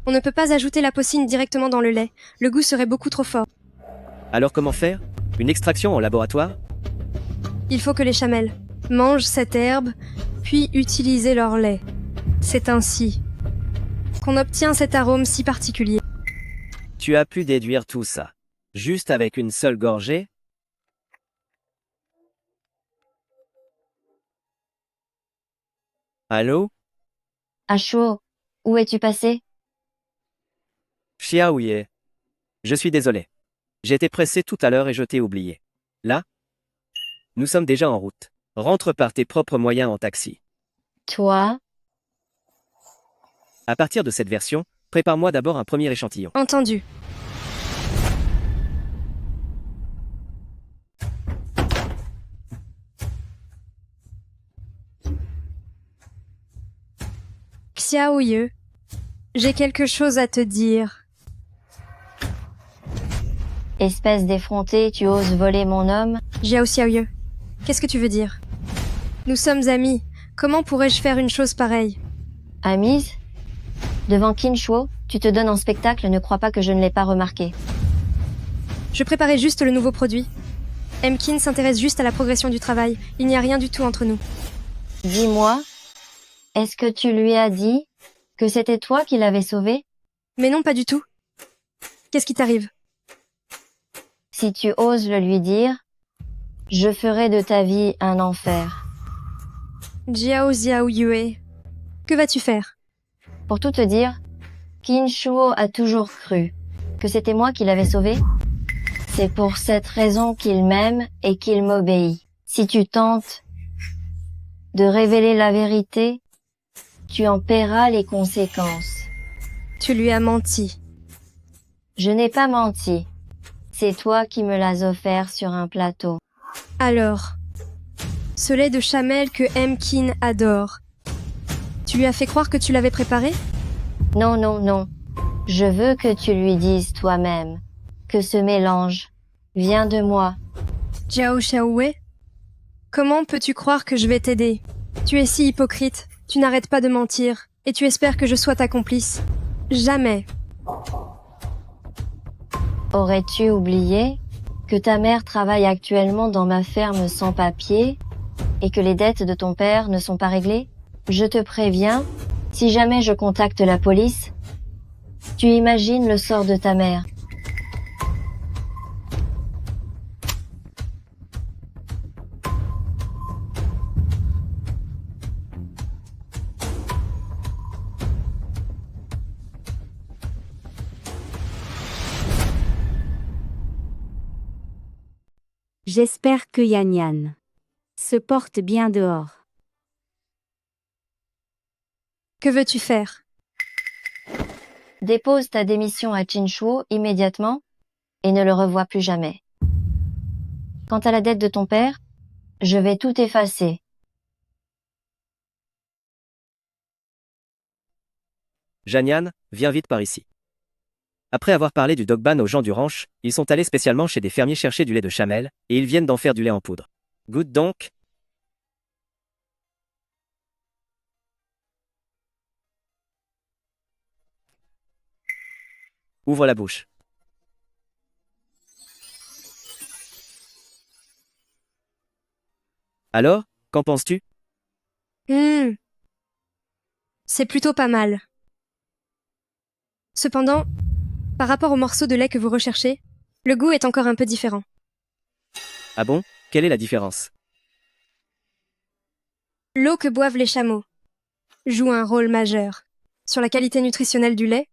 On ne peut pas ajouter la porcine directement dans le lait. Le goût serait beaucoup trop fort.
Alors comment faire? Une extraction en laboratoire?
Il faut que les chamelles mangent cette herbe, puis utiliser leur lait. C'est ainsi qu'on obtient cet arôme si particulier.
Tu as pu déduire tout ça, juste avec une seule gorgée? Allô?
Ashuo, où es-tu passé?
Xiaoye. Je suis désolé. J'étais pressé tout à l'heure et je t'ai oublié. Là? Nous sommes déjà en route. Rentre par tes propres moyens en taxi.
Toi?
À partir de cette version, prépare-moi d'abord un premier échantillon.
Entendu. Xiaoye, j'ai quelque chose à te dire.
Espèce d'effronté, tu oses voler mon homme?
Jiao Xiaoye, qu'est-ce que tu veux dire? Nous sommes amis. Comment pourrais-je faire une chose pareille?
Amise? Devant Qin Shuo, tu te donnes en spectacle, ne crois pas que je ne l'ai pas remarqué.
Je préparais juste le nouveau produit. Qin s'intéresse juste à la progression du travail. Il n'y a rien du tout entre nous.
Dis-moi, est-ce que tu lui as dit que c'était toi qui l'avais sauvé?
Mais non, pas du tout. Qu'est-ce qui t'arrive?
Si tu oses le lui dire, je ferai de ta vie un enfer.
Jiao Xiaoyue, que vas-tu faire?
Pour tout te dire, Qin Shuo a toujours cru que c'était moi qui l'avais sauvé. C'est pour cette raison qu'il m'aime et qu'il m'obéit. Si tu tentes de révéler la vérité, tu en paieras les conséquences.
Tu lui as menti.
Je n'ai pas menti. C'est toi qui me l'as offert sur un plateau.
Alors, ce lait de chamelle que Qin adore, tu lui as fait croire que tu l'avais préparé?
Non, non, non. Je veux que tu lui dises toi-même que ce mélange vient de moi.
Jiao Xiaoye, comment peux-tu croire que je vais t'aider? Tu es si hypocrite, tu n'arrêtes pas de mentir, et tu espères que je sois ta complice. Jamais.
Aurais-tu oublié que ta mère travaille actuellement dans ma ferme sans papier et que les dettes de ton père ne sont pas réglées? Je te préviens, si jamais je contacte la police, tu imagines le sort de ta mère.
J'espère que Yan Yan se porte bien dehors.
Que veux-tu faire?
Dépose ta démission à Qin Shuo immédiatement et ne le revois plus jamais. Quant à la dette de ton père, je vais tout effacer.
Janian, viens vite par ici. Après avoir parlé du dogban aux gens du ranch, ils sont allés spécialement chez des fermiers chercher du lait de chamelle, et ils viennent d'en faire du lait en poudre. Goûte donc. Ouvre la bouche. Alors, qu'en penses-tu?
C'est plutôt pas mal. Cependant, par rapport au morceau de lait que vous recherchez, le goût est encore un peu différent.
Ah bon? Quelle est la différence?
L'eau que boivent les chameaux joue un rôle majeur sur la qualité nutritionnelle du lait.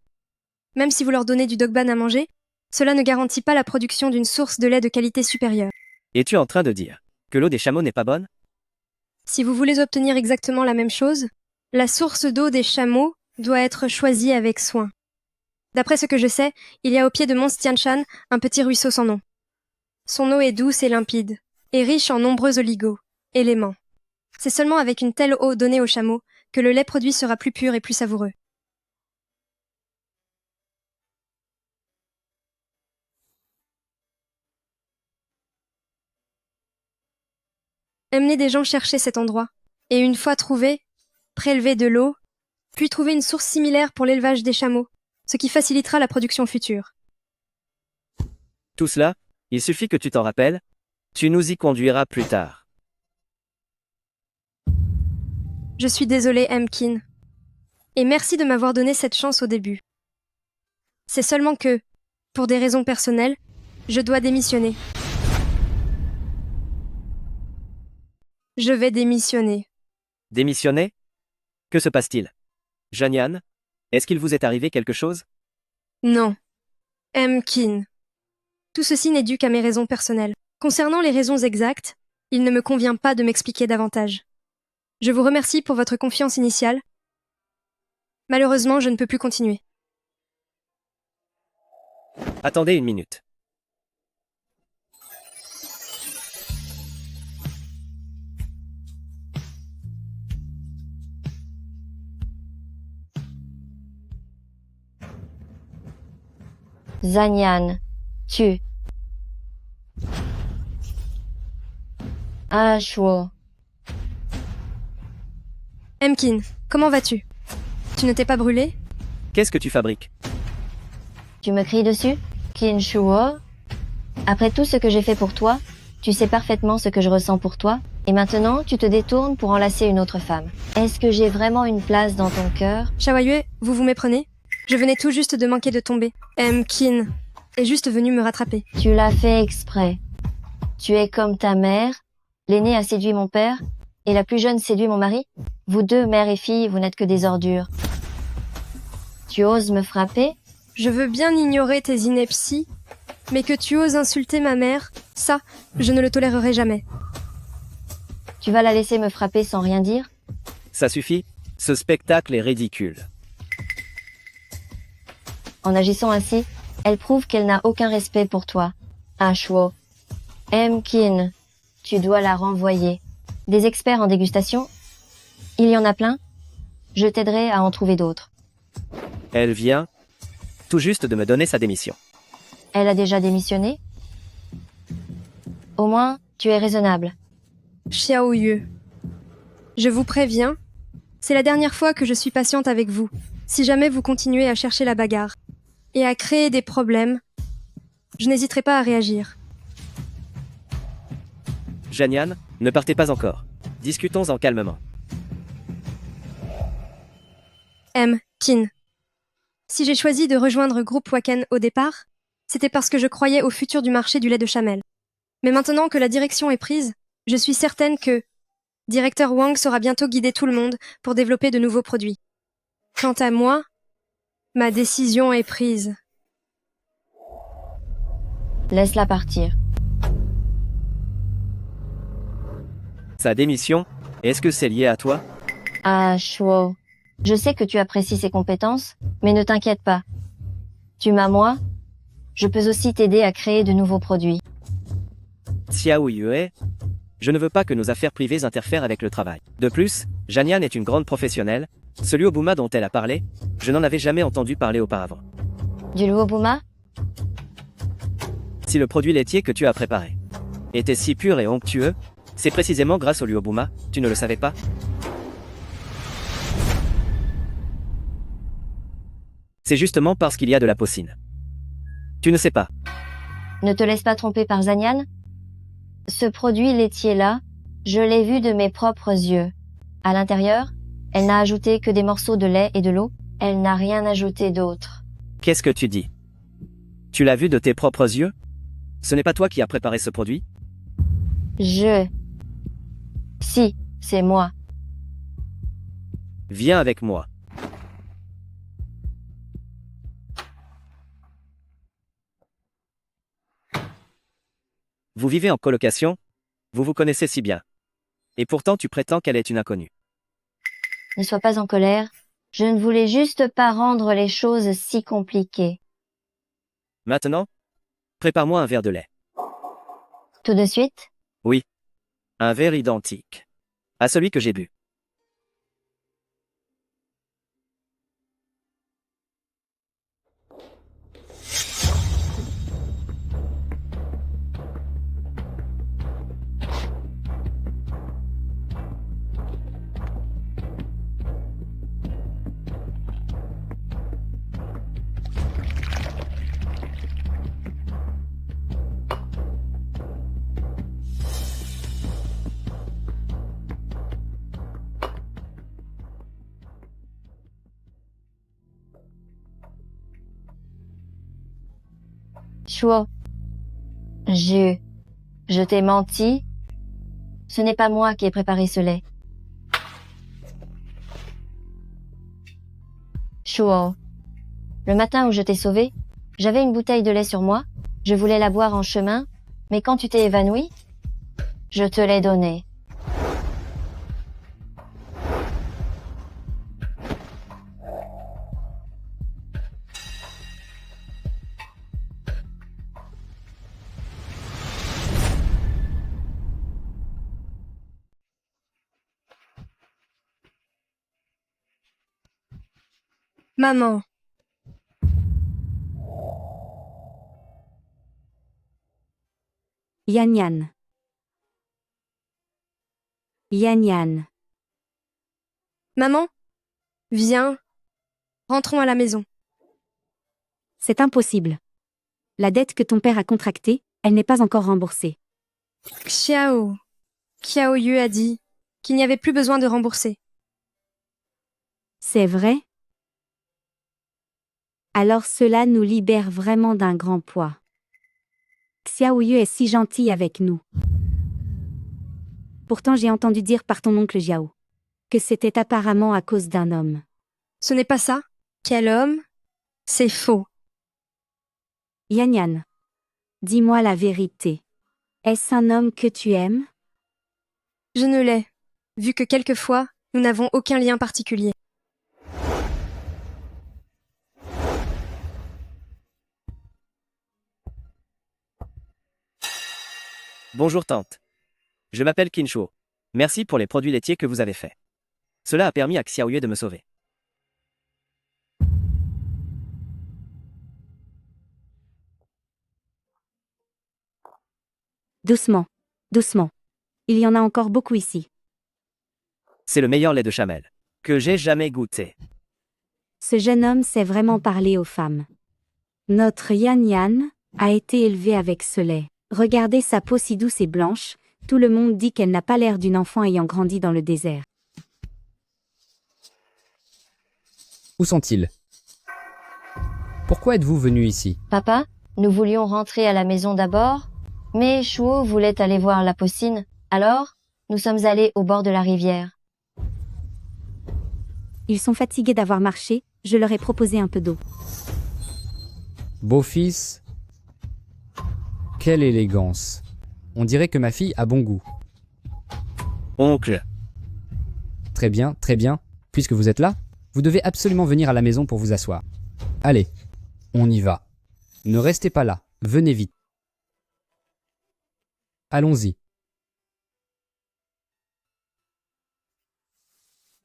Même si vous leur donnez du dogban à manger, cela ne garantit pas la production d'une source de lait de qualité supérieure.
Es-tu en train de dire que l'eau des chameaux n'est pas bonne?
Si vous voulez obtenir exactement la même chose, la source d'eau des chameaux doit être choisie avec soin. D'après ce que je sais, il y a au pied de Mont Tianshan un petit ruisseau sans nom. Son eau est douce et limpide, et riche en nombreux éléments. C'est seulement avec une telle eau donnée aux chameaux que le lait produit sera plus pur et plus savoureux. Emmener des gens chercher cet endroit. Et une fois trouvé, prélever de l'eau, puis trouver une source similaire pour l'élevage des chameaux, ce qui facilitera la production future.
Tout cela, il suffit que tu t'en rappelles, tu nous y conduiras plus tard.
Je suis désolée, Emkin. Et merci de m'avoir donné cette chance au début. C'est seulement que, pour des raisons personnelles, je dois démissionner. Je vais démissionner.
Démissionner? Que se passe-t-il? Janian, est-ce qu'il vous est arrivé quelque chose?
Non. Emkin. Tout ceci n'est dû qu'à mes raisons personnelles. Concernant les raisons exactes, il ne me convient pas de m'expliquer davantage. Je vous remercie pour votre confiance initiale. Malheureusement, je ne peux plus continuer.
Attendez une minute.
Zanyan, tu. Ashwo.
Emkin, comment vas-tu? Tu ne t'es pas brûlé?
Qu'est-ce que tu fabriques?
Tu me cries dessus? Kinshuo? Après tout ce que j'ai fait pour toi, tu sais parfaitement ce que je ressens pour toi, et maintenant tu te détournes pour enlacer une autre femme. Est-ce que j'ai vraiment une place dans ton cœur?
Shawayue, vous vous méprenez? Je venais tout juste de manquer de tomber. Emkin est juste venu me rattraper.
Tu l'as fait exprès. Tu es comme ta mère. L'aînée a séduit mon père, et la plus jeune séduit mon mari. Vous deux, mère et fille, vous n'êtes que des ordures. Tu oses me frapper?
Je veux bien ignorer tes inepties, mais que tu oses insulter ma mère, ça, je ne le tolérerai jamais.
Tu vas la laisser me frapper sans rien dire?
Ça suffit, ce spectacle est ridicule.
En agissant ainsi, elle prouve qu'elle n'a aucun respect pour toi. Ashwo. Emkin, tu dois la renvoyer. Des experts en dégustation? Il y en a plein? Je t'aiderai à en trouver d'autres.
Elle vient tout juste de me donner sa démission.
Elle a déjà démissionné? Au moins, tu es raisonnable.
Xiaoyu. Je vous préviens, c'est la dernière fois que je suis patiente avec vous. Si jamais vous continuez à chercher la bagarre et à créer des problèmes, je n'hésiterai pas à réagir.
Janian, ne partez pas encore. Discutons-en calmement.
Emkin. Si j'ai choisi de rejoindre Groupe Waken au départ, c'était parce que je croyais au futur du marché du lait de Chamel. Mais maintenant que la direction est prise, je suis certaine que Directeur Wang saura bientôt guider tout le monde pour développer de nouveaux produits. Quant à moi, ma décision est prise.
Laisse-la partir.
Sa démission, est-ce que c'est lié à toi?
Ashwo. Je sais que tu apprécies ses compétences, mais ne t'inquiète pas. Tu m'as moi. Je peux aussi t'aider à créer de nouveaux produits.
Xiao Yue, je ne veux pas que nos affaires privées interfèrent avec le travail. De plus, Janian est une grande professionnelle. Ce Luobuma dont elle a parlé, je n'en avais jamais entendu parler auparavant.
Du Luobuma?
Si le produit laitier que tu as préparé était si pur et onctueux, c'est précisément grâce au Luobuma, tu ne le savais pas? C'est justement parce qu'il y a de la porcine. Tu ne sais pas.
Ne te laisse pas tromper par Zanyan. Ce produit laitier-là, je l'ai vu de mes propres yeux. À l'intérieur, elle n'a ajouté que des morceaux de lait et de l'eau. Elle n'a rien ajouté d'autre.
Qu'est-ce que tu dis? Tu l'as vu de tes propres yeux? Ce n'est pas toi qui as préparé ce produit?
Si, c'est moi.
Viens avec moi. Vous vivez en colocation? Vous vous connaissez si bien. Et pourtant tu prétends qu'elle est une inconnue.
Ne sois pas en colère. Je ne voulais juste pas rendre les choses si compliquées.
Maintenant, prépare-moi un verre de lait.
Tout de suite?
Oui. Un verre identique à celui que j'ai bu.
Shuo. Je t'ai menti. Ce n'est pas moi qui ai préparé ce lait. Shuo. Le matin où je t'ai sauvé, j'avais une bouteille de lait sur moi. Je voulais la boire en chemin, mais quand tu t'es évanoui, je te l'ai donnée.
Maman,
Yan Yan. Yan Yan.
maman, viens, rentrons à la maison.
C'est impossible. La dette que ton père a contractée, elle n'est pas encore remboursée.
Xiao Yu a dit qu'il n'y avait plus besoin de rembourser.
C'est vrai? Alors cela nous libère vraiment d'un grand poids. Xiaoyu est si gentil avec nous. Pourtant j'ai entendu dire par ton oncle Jiao que c'était apparemment à cause d'un homme.
Ce n'est pas ça. Quel homme? C'est faux.
Yan Yan, dis-moi la vérité. Est-ce un homme que tu aimes?
Je ne l'ai, vu que quelquefois, nous n'avons aucun lien particulier.
Bonjour tante. Je m'appelle Kinshuo. Merci pour les produits laitiers que vous avez faits. Cela a permis à Xiaoyue de me sauver.
Doucement, doucement. Il y en a encore beaucoup ici.
C'est le meilleur lait de chamel que j'ai jamais goûté.
Ce jeune homme sait vraiment parler aux femmes. Notre Yan Yan a été élevé avec ce lait. Regardez sa peau si douce et blanche, tout le monde dit qu'elle n'a pas l'air d'une enfant ayant grandi dans le désert.
Où sont-ils? Pourquoi êtes-vous venu ici?
Papa, nous voulions rentrer à la maison d'abord, mais Shuo voulait aller voir la Possine. Alors, nous sommes allés au bord de la rivière.
Ils sont fatigués d'avoir marché, je leur ai proposé un peu d'eau.
Beau-fils, quelle élégance. On dirait que ma fille a bon goût.
Oncle.
Très bien, très bien. Puisque vous êtes là, vous devez absolument venir à la maison pour vous asseoir. Allez, on y va. Ne restez pas là, venez vite. Allons-y.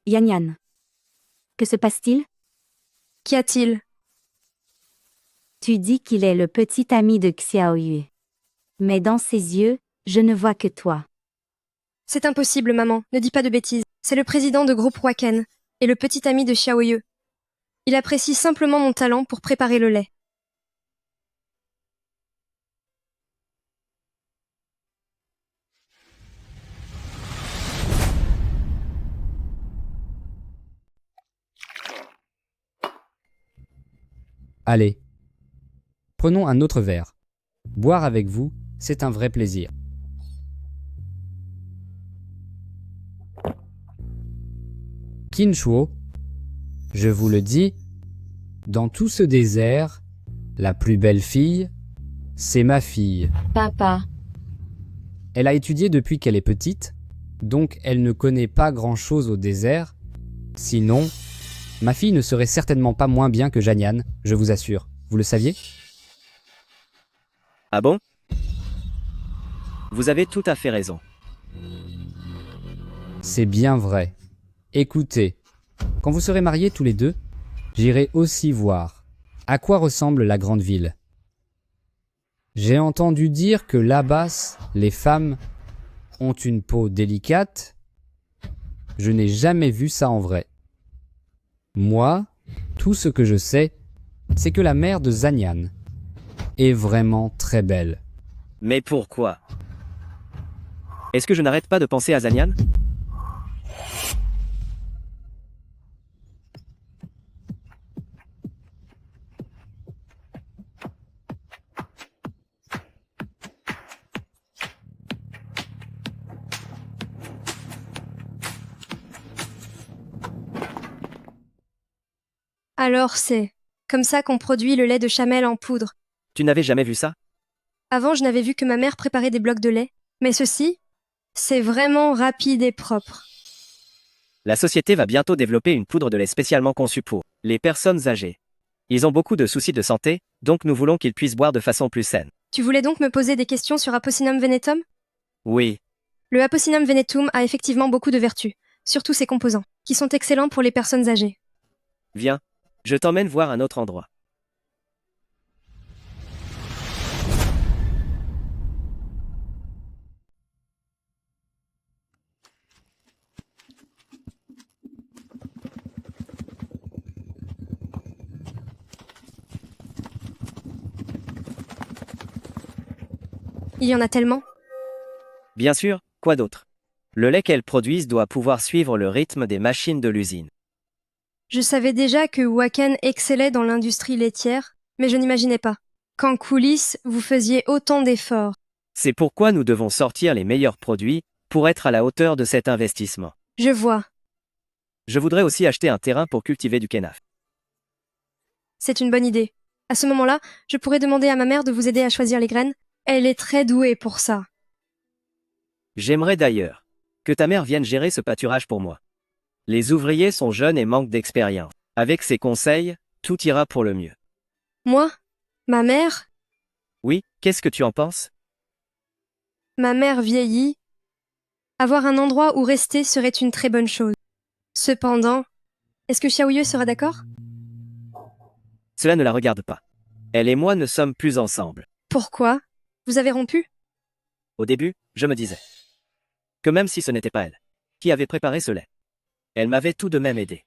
Yan Yan. Que se passe-t-il?
Qu'y a-t-il?
Tu dis qu'il est le petit ami de Xiaoyu. Mais dans ses yeux, je ne vois que toi.
C'est impossible, maman, ne dis pas de bêtises. C'est le président de groupe Waken et le petit ami de Xiaoyu. Il apprécie simplement mon talent pour préparer le lait.
Allez. Prenons un autre verre. Boire avec vous, c'est un vrai plaisir. Kinshuo, je vous le dis, dans tout ce désert, la plus belle fille, c'est ma fille.
Papa.
Elle a étudié depuis qu'elle est petite, donc elle ne connaît pas grand-chose au désert. Sinon, ma fille ne serait certainement pas moins bien que Janyan, je vous assure. Vous le saviez?
Ah bon? Vous avez tout à fait raison.
C'est bien vrai. Écoutez, quand vous serez mariés tous les deux, j'irai aussi voir à quoi ressemble la grande ville. J'ai entendu dire que là-bas, les femmes ont une peau délicate. Je n'ai jamais vu ça en vrai. Moi, tout ce que je sais, c'est que la mère de Zanyan est vraiment très belle.
Mais pourquoi? Est-ce que je n'arrête pas de penser à Zanyan?
Alors c'est comme ça qu'on produit le lait de chamel en poudre.
Tu n'avais jamais vu ça?
Avant, je n'avais vu que ma mère préparait des blocs de lait, mais ceci, c'est vraiment rapide et propre.
La société va bientôt développer une poudre de lait spécialement conçue pour les personnes âgées. Ils ont beaucoup de soucis de santé, donc nous voulons qu'ils puissent boire de façon plus saine.
Tu voulais donc me poser des questions sur Apocynum venetum?
Oui,
Le Apocynum venetum a effectivement beaucoup de vertus, surtout ses composants, qui sont excellents pour les personnes âgées.
viens, je t'emmène voir un autre endroit.
Il y en a tellement.
Bien sûr, quoi d'autre? Le lait qu'elles produisent doit pouvoir suivre le rythme des machines de l'usine.
Je savais déjà que Wacken excellait dans l'industrie laitière, mais je n'imaginais pas qu'en coulisses, vous faisiez autant d'efforts.
C'est pourquoi nous devons sortir les meilleurs produits pour être à la hauteur de cet investissement.
Je vois.
Je voudrais aussi acheter un terrain pour cultiver du kennaf.
C'est une bonne idée. À ce moment-là, je pourrais demander à ma mère de vous aider à choisir les graines. Elle est très douée pour ça.
J'aimerais d'ailleurs que ta mère vienne gérer ce pâturage pour moi. Les ouvriers sont jeunes et manquent d'expérience. Avec ses conseils, tout ira pour le mieux.
Moi? Ma mère?
Oui, qu'est-ce que tu en penses?
Ma mère vieillit. Avoir un endroit où rester serait une très bonne chose. Cependant, est-ce que Xiaoyu sera d'accord?
Cela ne la regarde pas. Elle et moi ne sommes plus ensemble.
Pourquoi? Vous avez rompu?
Au début, je me disais que même si ce n'était pas elle qui avait préparé ce lait, elle m'avait tout de même aidé.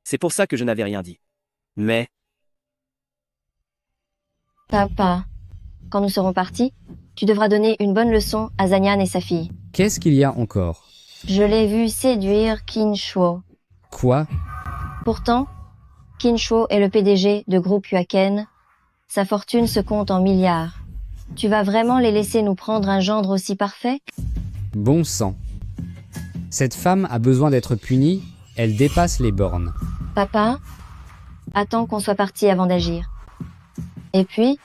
C'est pour ça que je n'avais rien dit. Mais,
Papa, quand nous serons partis, tu devras donner une bonne leçon à Zanyan et sa fille.
Qu'est-ce qu'il y a encore?
Je l'ai vu séduire Qin Shuo.
Quoi?
Pourtant, Qin Shuo est le PDG de groupe Huaken. Sa fortune se compte en milliards. Tu vas vraiment les laisser nous prendre un gendre aussi parfait?
Bon sang. Cette femme a besoin d'être punie, elle dépasse les bornes.
Papa, attends qu'on soit parti avant d'agir. Et puis,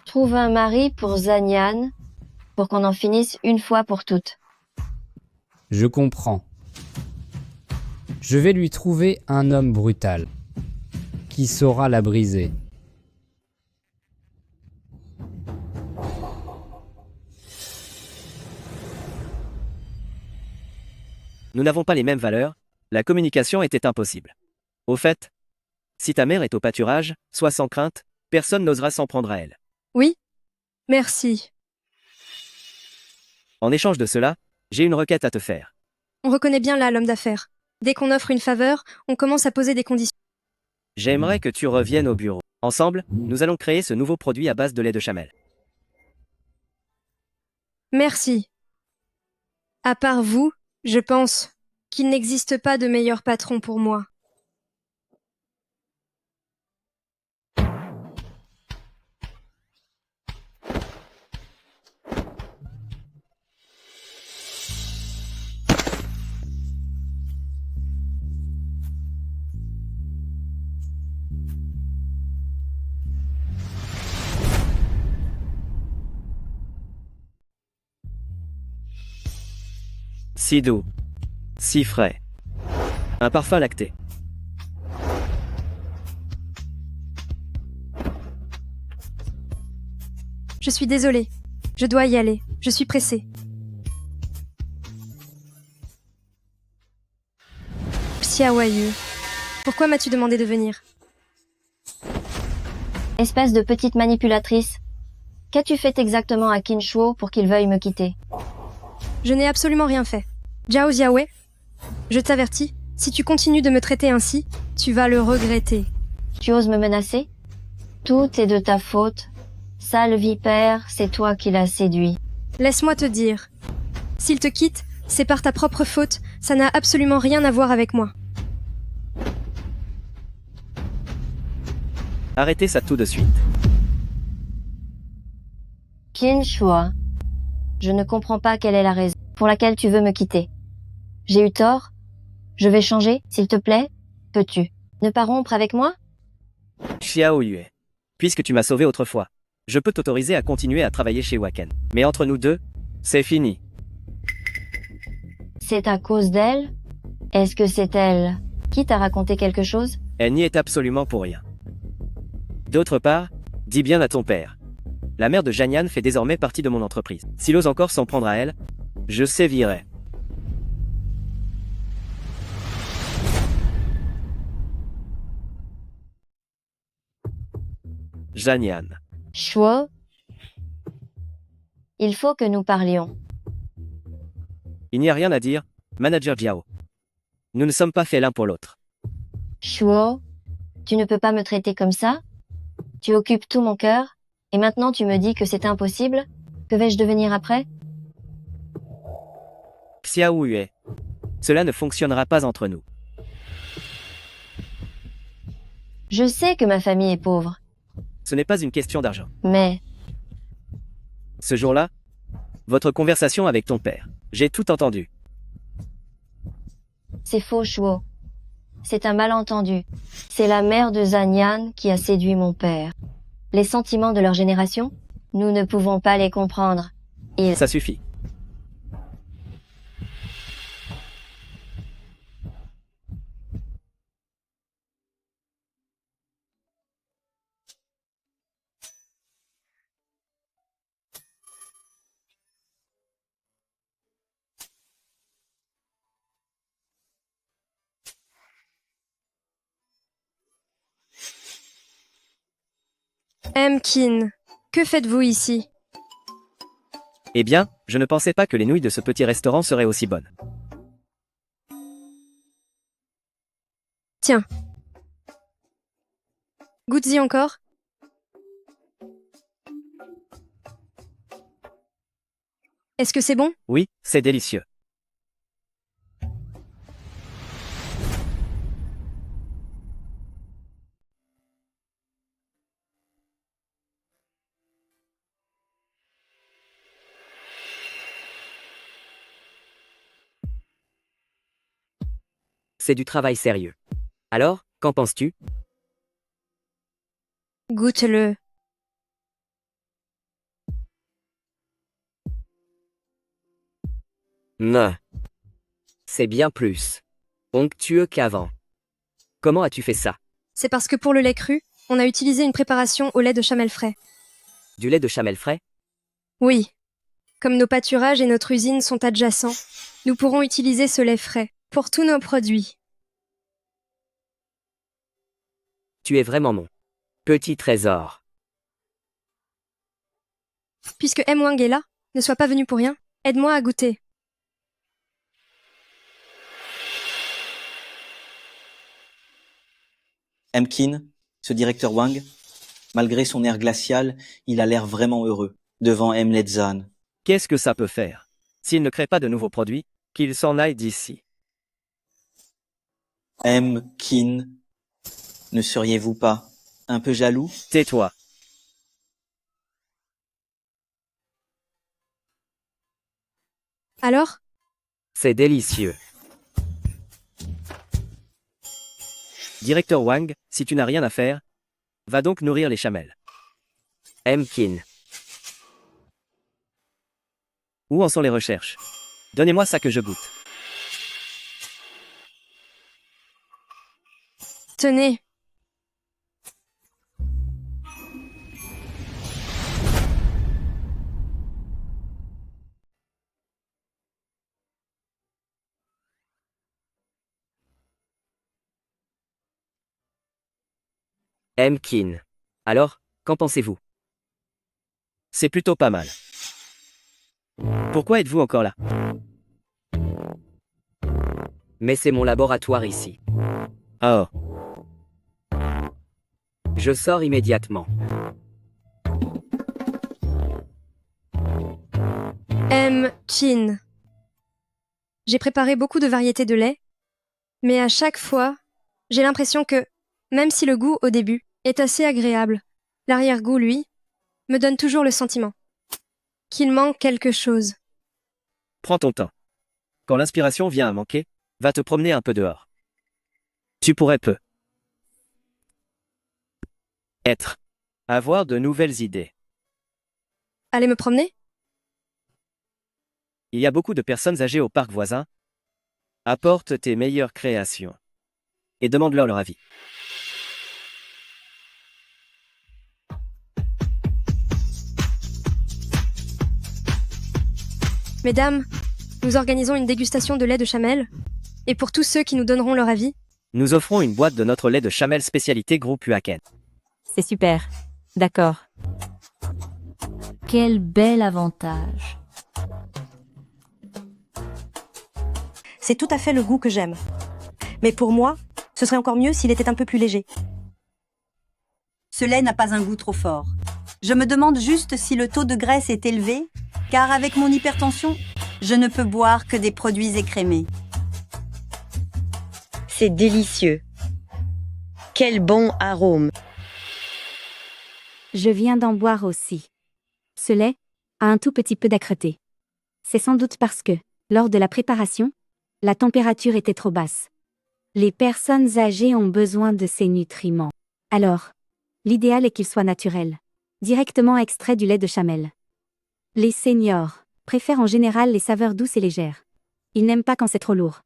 trouve un mari pour Zanyan pour qu'on en finisse une fois pour toutes.
Je comprends. Je vais lui trouver un homme brutal, qui saura la briser.
nous n'avons pas les mêmes valeurs, la communication était impossible. Au fait, si ta mère est au pâturage, sois sans crainte, personne n'osera s'en prendre à elle.
Oui? Merci.
En échange de cela, j'ai une requête à te faire.
On reconnaît bien là l'homme d'affaires. Dès qu'on offre une faveur, on commence à poser des conditions.
J'aimerais que tu reviennes au bureau. Ensemble, nous allons créer ce nouveau produit à base de lait de chamel.
Merci. À part vous, je pense qu'il n'existe pas de meilleur patron pour moi.
Si doux. Si frais. Un parfum lacté.
Je suis désolée. Je dois y aller. Je suis pressée. Xiaoyu, pourquoi m'as-tu demandé de venir?
Espèce de petite manipulatrice. Qu'as-tu fait exactement à Qin Shuo pour qu'il veuille me quitter?
Je n'ai absolument rien fait. Zhao Xiaowei, je t'avertis, si tu continues de me traiter ainsi, tu vas le regretter.
Tu oses me menacer? Tout est de ta faute. Sale vipère, c'est toi qui l'as séduit.
Laisse-moi te dire. S'il te quitte, c'est par ta propre faute, ça n'a absolument rien à voir avec moi.
Arrêtez ça tout de suite.
Qin Shuo, je ne comprends pas quelle est la raison pour laquelle tu veux me quitter. J'ai eu tort? Je vais changer, s'il te plaît? Peux-tu ne pas rompre avec moi?
Xiao Yue. Puisque tu m'as sauvé autrefois, je peux t'autoriser à continuer à travailler chez Waken. Mais entre nous deux, c'est fini.
C'est à cause d'elle? Est-ce que c'est elle qui t'a raconté quelque chose?
Elle n'y est absolument pour rien. D'autre part, dis bien à ton père. La mère de Janian fait désormais partie de mon entreprise. S'il ose encore s'en prendre à elle, je sévirai. Janian.
Shuo? Il faut que nous parlions.
Il n'y a rien à dire, Manager Jiao. Nous ne sommes pas faits l'un pour l'autre.
Shuo, tu ne peux pas me traiter comme ça? Tu occupes tout mon cœur, et maintenant tu me dis que c'est impossible? Que vais-je devenir après?
Xiao Yue. Cela ne fonctionnera pas entre nous.
Je sais que ma famille est pauvre,
Ce n'est pas une question d'argent.
mais
Ce jour-là, votre conversation avec ton père. J'ai tout entendu.
c'est faux, Shuo. C'est un malentendu. C'est la mère de Zanyan qui a séduit mon père. Les sentiments de leur génération, nous ne pouvons pas les comprendre. Ils...
Ça suffit.
Kin, que faites-vous ici?
Eh bien, je ne pensais pas que les nouilles de ce petit restaurant seraient aussi bonnes.
Tiens. Goûte-y encore. Est-ce que c'est bon?
Oui, c'est délicieux.
C'est du travail sérieux. Alors, qu'en penses-tu?
Goûte-le.
C'est bien plus onctueux qu'avant. Comment as-tu fait ça?
C'est parce que pour le lait cru, on a utilisé une préparation au lait de chamel frais.
Du lait de chamel frais?
Oui. Comme nos pâturages et notre usine sont adjacents, nous pourrons utiliser ce lait frais pour tous nos produits.
Tu es vraiment mon petit trésor.
Puisque M. Wang est là, ne sois pas venu pour rien, aide-moi à goûter.
Kin, ce directeur Wang, malgré son air glacial, il a l'air vraiment heureux devant M. Lezan.
Qu'est-ce que ça peut faire? S'il ne crée pas de nouveaux produits, qu'il s'en aille d'ici.
Kin, ne seriez-vous pas un peu jaloux?
Tais-toi.
Alors?
C'est délicieux.
Directeur Wang, si tu n'as rien à faire, va donc nourrir les chamelles.
Kin.
Où en sont les recherches? Donnez-moi ça que je goûte.
Tenez.
Kin. Alors, qu'en pensez-vous?
C'est plutôt pas mal. Pourquoi êtes-vous encore là?
Mais c'est mon laboratoire ici.
Oh.
Je sors immédiatement.
Kin. J'ai préparé beaucoup de variétés de lait, mais à chaque fois, j'ai l'impression que, même si le goût au début est assez agréable, l'arrière-goût, lui, me donne toujours le sentiment qu'il manque quelque chose.
Prends ton temps. Quand l'inspiration vient à manquer, va te promener un peu dehors. Tu pourrais peu. Être. Avoir de nouvelles idées.
Aller me promener?
Il y a beaucoup de personnes âgées au parc voisin. Apporte tes meilleures créations. Et demande-leur leur avis.
Mesdames, nous organisons une dégustation de lait de chamel. Et pour tous ceux qui nous donneront leur avis,
Nous offrons une boîte de notre lait de chamel spécialité groupe Huaken.
C'est super. D'accord. Quel bel avantage.
C'est tout à fait le goût que j'aime. Mais pour moi, ce serait encore mieux s'il était un peu plus léger.
Ce lait n'a pas un goût trop fort. Je me demande juste si le taux de graisse est élevé, car avec mon hypertension, je ne peux boire que des produits écrémés.
C'est délicieux. Quel bon arôme.
Je viens d'en boire aussi. Ce lait a un tout petit peu d'âcreté. C'est sans doute parce que, lors de la préparation, la température était trop basse. Les personnes âgées ont besoin de ces nutriments. Alors, l'idéal est qu'il soit naturel, directement extrait du lait de chamel. Les seniors préfèrent en général les saveurs douces et légères. Ils n'aiment pas quand c'est trop lourd.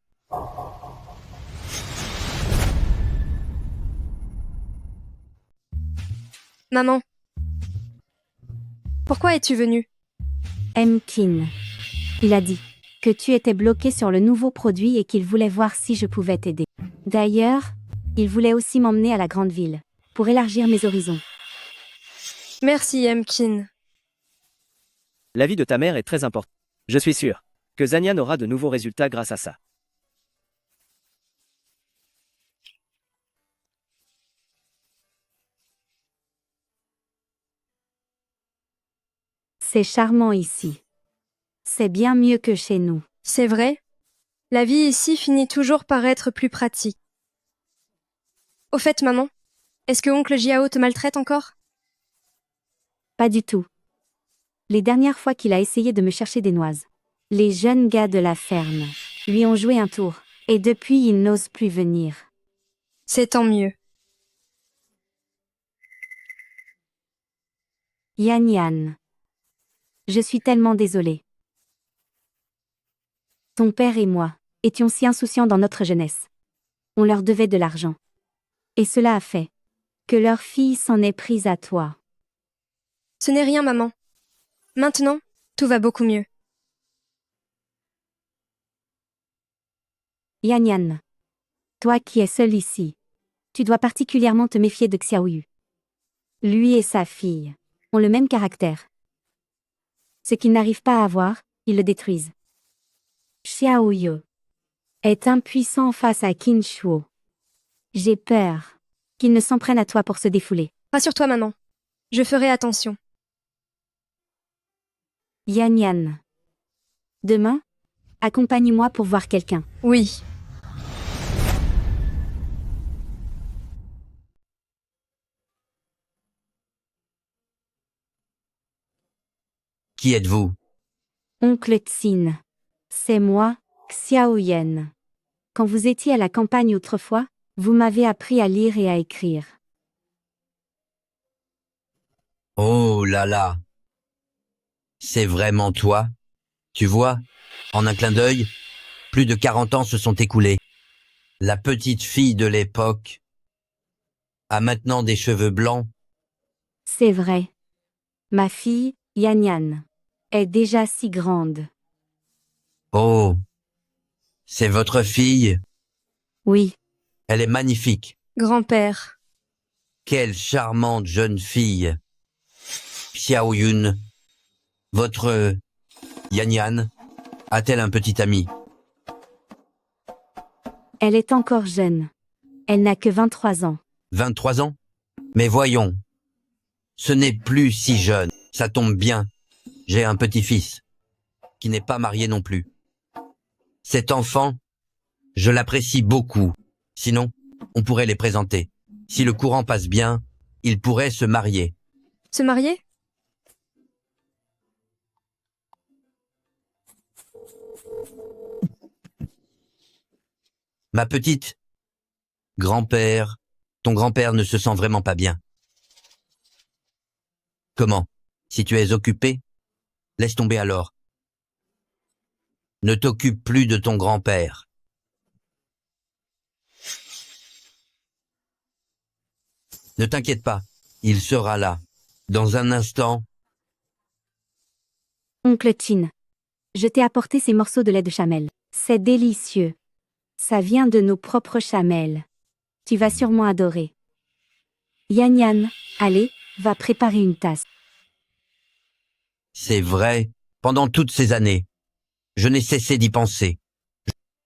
maman. Pourquoi es-tu venue?
Kin. Il a dit que tu étais bloqué sur le nouveau produit et qu'il voulait voir si je pouvais t'aider. D'ailleurs, il voulait aussi m'emmener à la grande ville, pour élargir mes horizons.
Merci, Kin.
La vie de ta mère est très importante. Je suis sûr que Zanyan aura de nouveaux résultats grâce à ça.
C'est charmant ici. C'est bien mieux que chez nous.
C'est vrai. La vie ici finit toujours par être plus pratique. Au fait, maman, est-ce que oncle Jiao te maltraite encore?
Pas du tout. Les dernières fois qu'il a essayé de me chercher des noises, les jeunes gars de la ferme lui ont joué un tour, et depuis il n'ose plus venir.
C'est tant mieux.
Yan. Je suis tellement désolée. Ton père et moi étions si insouciants dans notre jeunesse. On leur devait de l'argent. Et cela a fait que leur fille s'en est prise à toi.
Ce n'est rien, maman. Maintenant, tout va beaucoup mieux.
Yan. Toi qui es seul ici, tu dois particulièrement te méfier de Xiaoyu. Lui et sa fille ont le même caractère. Ce qu'ils n'arrivent pas à avoir, ils le détruisent. Xiaoyu est impuissant face à Qin Shuo. J'ai peur qu'il ne s'en prenne à toi pour se défouler.
Rassure-toi, maman. Je ferai attention.
Yan. Demain, accompagne-moi pour voir quelqu'un.
Oui.
Qui êtes-vous?
Oncle Xin. C'est moi, Xiaoyan. Quand vous étiez à la campagne autrefois, vous m'avez appris à lire et à écrire.
Oh là là. C'est vraiment toi? Tu vois, en un clin d'œil, plus de 40 ans se sont écoulés. La petite fille de l'époque a maintenant des cheveux blancs.
C'est vrai. Ma fille, Yan, est déjà si grande.
Oh, c'est votre fille?
Oui.
Elle est magnifique.
Grand-père.
Quelle charmante jeune fille. Xiaoyun, votre Yan a-t-elle un petit ami?
Elle est encore jeune. Elle n'a que 23 ans.
23 ans? Mais voyons, ce n'est plus si jeune. Ça tombe bien. J'ai un petit-fils qui n'est pas marié non plus. Cet enfant, je l'apprécie beaucoup. Sinon, on pourrait les présenter. Si le courant passe bien, ils pourraient se marier.
Se marier?
Ma petite, ton grand-père ne se sent vraiment pas bien. Comment? Si tu es occupé? Laisse tomber alors. Ne t'occupe plus de ton grand-père. Ne t'inquiète pas, il sera là. Dans un instant.
Oncle Chin, je t'ai apporté ces morceaux de lait de chamel. C'est délicieux. Ça vient de nos propres chamels. Tu vas sûrement adorer. Yan Yan, allez, va préparer une tasse.
C'est vrai, pendant toutes ces années, je n'ai cessé d'y penser.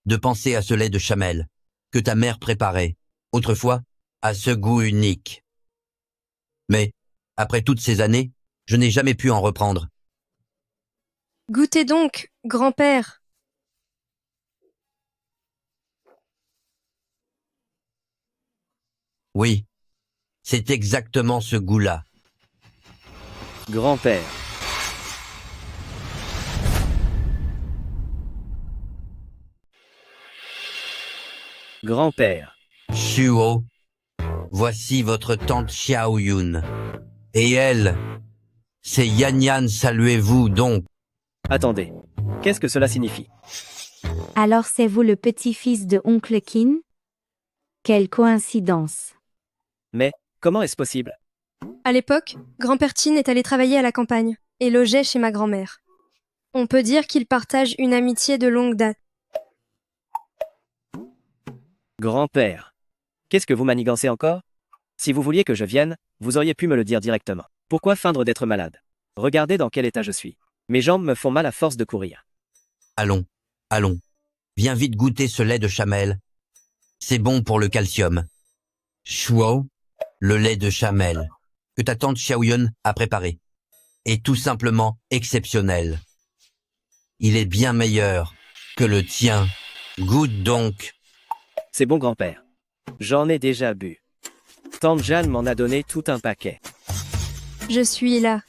De penser à ce lait de chamel que ta mère préparait, autrefois, à ce goût unique. Mais, après toutes ces années, je n'ai jamais pu en reprendre.
Goûtez donc, grand-père.
Oui, c'est exactement ce goût-là.
Grand-père. Grand-père.
Shuo, voici votre tante Xiao Yun. Et elle, c'est Yan Yan, saluez-vous donc.
Attendez, qu'est-ce que cela signifie?
Alors c'est vous le petit-fils de Oncle Qin? Quelle coïncidence.
Mais, comment est-ce possible?
À l'époque, grand-père Chin est allé travailler à la campagne et logeait chez ma grand-mère. On peut dire qu'ils partagent une amitié de longue date.
Grand-père. Qu'est-ce que vous manigancez encore? Si vous vouliez que je vienne, vous auriez pu me le dire directement. Pourquoi feindre d'être malade? Regardez dans quel état je suis. Mes jambes me font mal à force de courir.
Allons, allons. Viens vite goûter ce lait de chamel. C'est bon pour le calcium. Shuo, le lait de chamel, que ta tante Xiaoyun a préparé, est tout simplement exceptionnel. Il est bien meilleur que le tien. Goûte donc.
C'est bon, grand-père. J'en ai déjà bu. Tante Jeanne m'en a donné tout un paquet.
Je suis là,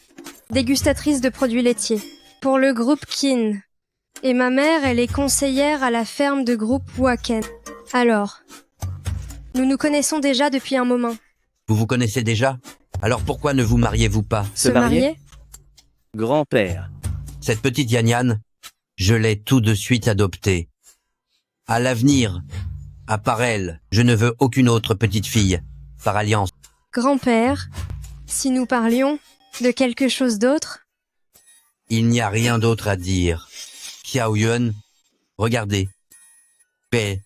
dégustatrice de produits laitiers, pour le groupe Qin. Et ma mère, elle est conseillère à la ferme de groupe Waken. Alors, nous nous connaissons déjà depuis un moment.
Vous vous connaissez déjà? Alors pourquoi ne vous mariez-vous pas?
Se marier?
Grand-père.
Cette petite Yan Yan, je l'ai tout de suite adoptée. À l'avenir, à part elle, je ne veux aucune autre petite fille, par alliance.
Grand-père, si nous parlions de quelque chose d'autre?
Il n'y a rien d'autre à dire. Xiao Yun, regardez. Paix,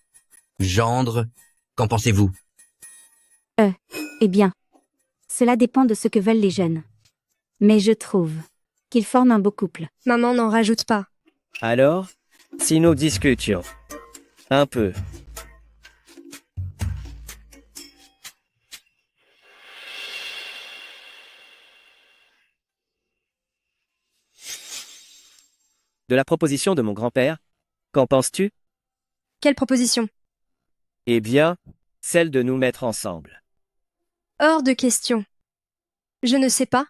gendre, qu'en pensez-vous?
Eh bien, cela dépend de ce que veulent les jeunes. Mais je trouve qu'ils forment un beau couple.
Maman n'en rajoute pas.
Alors, si nous discutions un peu. De la proposition de mon grand-père, qu'en penses-tu?
Quelle proposition?
Eh bien, celle de nous mettre ensemble.
Hors de question. Je ne sais pas.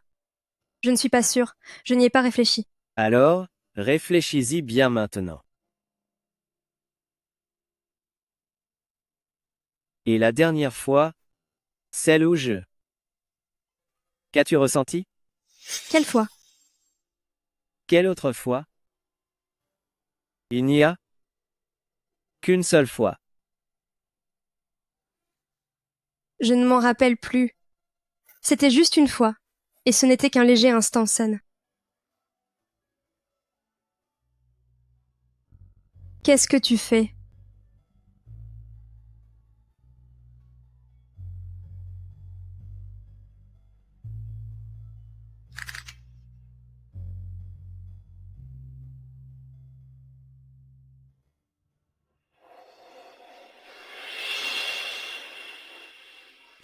Je ne suis pas sûre. Je n'y ai pas réfléchi.
Alors, réfléchis-y bien maintenant. Et la dernière fois, celle où je... Qu'as-tu ressenti?
Quelle fois?
Quelle autre fois? Il n'y a qu'une seule fois.
Je ne m'en rappelle plus. C'était juste une fois, et ce n'était qu'un léger instant scène. Qu'est-ce que tu fais?